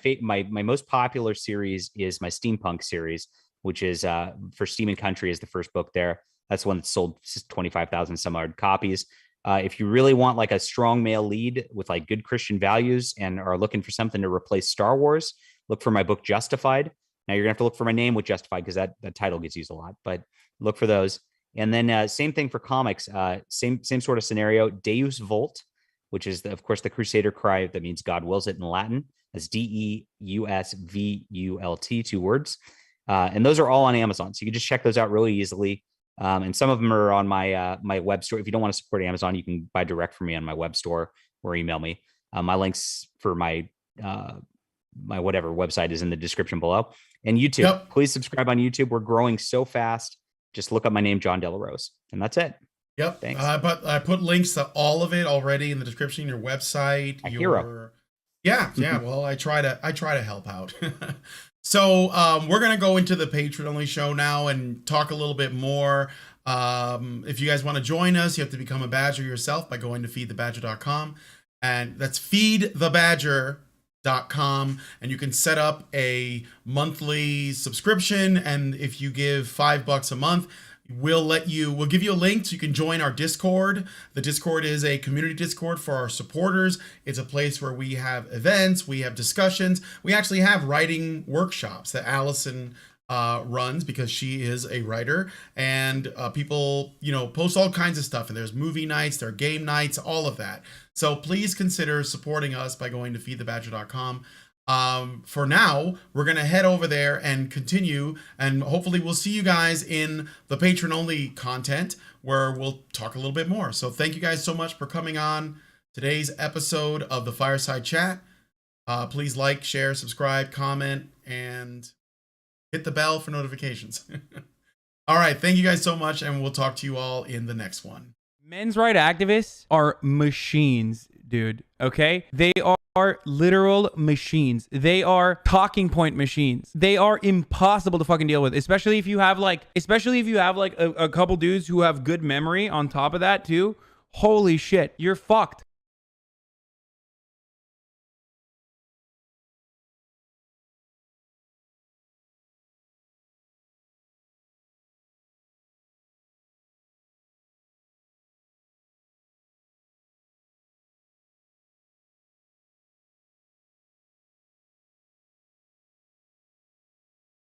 most popular series is my steampunk series, which is For Steam and Country is the first book there. That's one that sold 25,000 some odd copies. If you really want like a strong male lead with like good Christian values and are looking for something to replace Star Wars, look for my book Justified. Now you're gonna have to look for my name with Justified, because that title gets used a lot, but look for those. And then same thing for comics, same sort of scenario. Deus Vult, which is of course the Crusader cry that means God wills it in Latin. That's DEUSVULT, 2 words. And those are all on Amazon, so you can just check those out really easily. And some of them are on my my web store. If you don't want to support Amazon, you can buy direct from me on my web store or email me. My links for my whatever website is in the description below. And YouTube, Please subscribe on YouTube. We're growing so fast. Just look up my name, John Delarose, and that's it. Yep. Thanks. But I put links to all of it already in the description. Your website. A hero. Yeah. Well, I try to help out. So we're gonna go into the patron only show now and talk a little bit more. If you guys want to join us, you have to become a badger yourself by going to feedthebadger.com, and that's feedthebadger.com, and you can set up a monthly subscription, and if you give $5 a month, we'll give you a link so you can join our Discord. The Discord is a community Discord for our supporters. It's a place where we have events, we have discussions, we actually have writing workshops that Allison runs because she is a writer, and people post all kinds of stuff, and there's movie nights, there are game nights, all of that. So please consider supporting us by going to feedthebadger.com. For now, we're going to head over there and continue, and hopefully we'll see you guys in the patron only content where we'll talk a little bit more. So thank you guys so much for coming on today's episode of the Fireside Chat. Please like, share, subscribe, comment, and hit the bell for notifications. All right. Thank you guys so much, and we'll talk to you all in the next one. Men's rights activists are machines, dude. Okay? They are literal machines. They are talking point machines. They are impossible to fucking deal with, especially if you have like a couple dudes who have good memory on top of that too. Holy shit, you're fucked.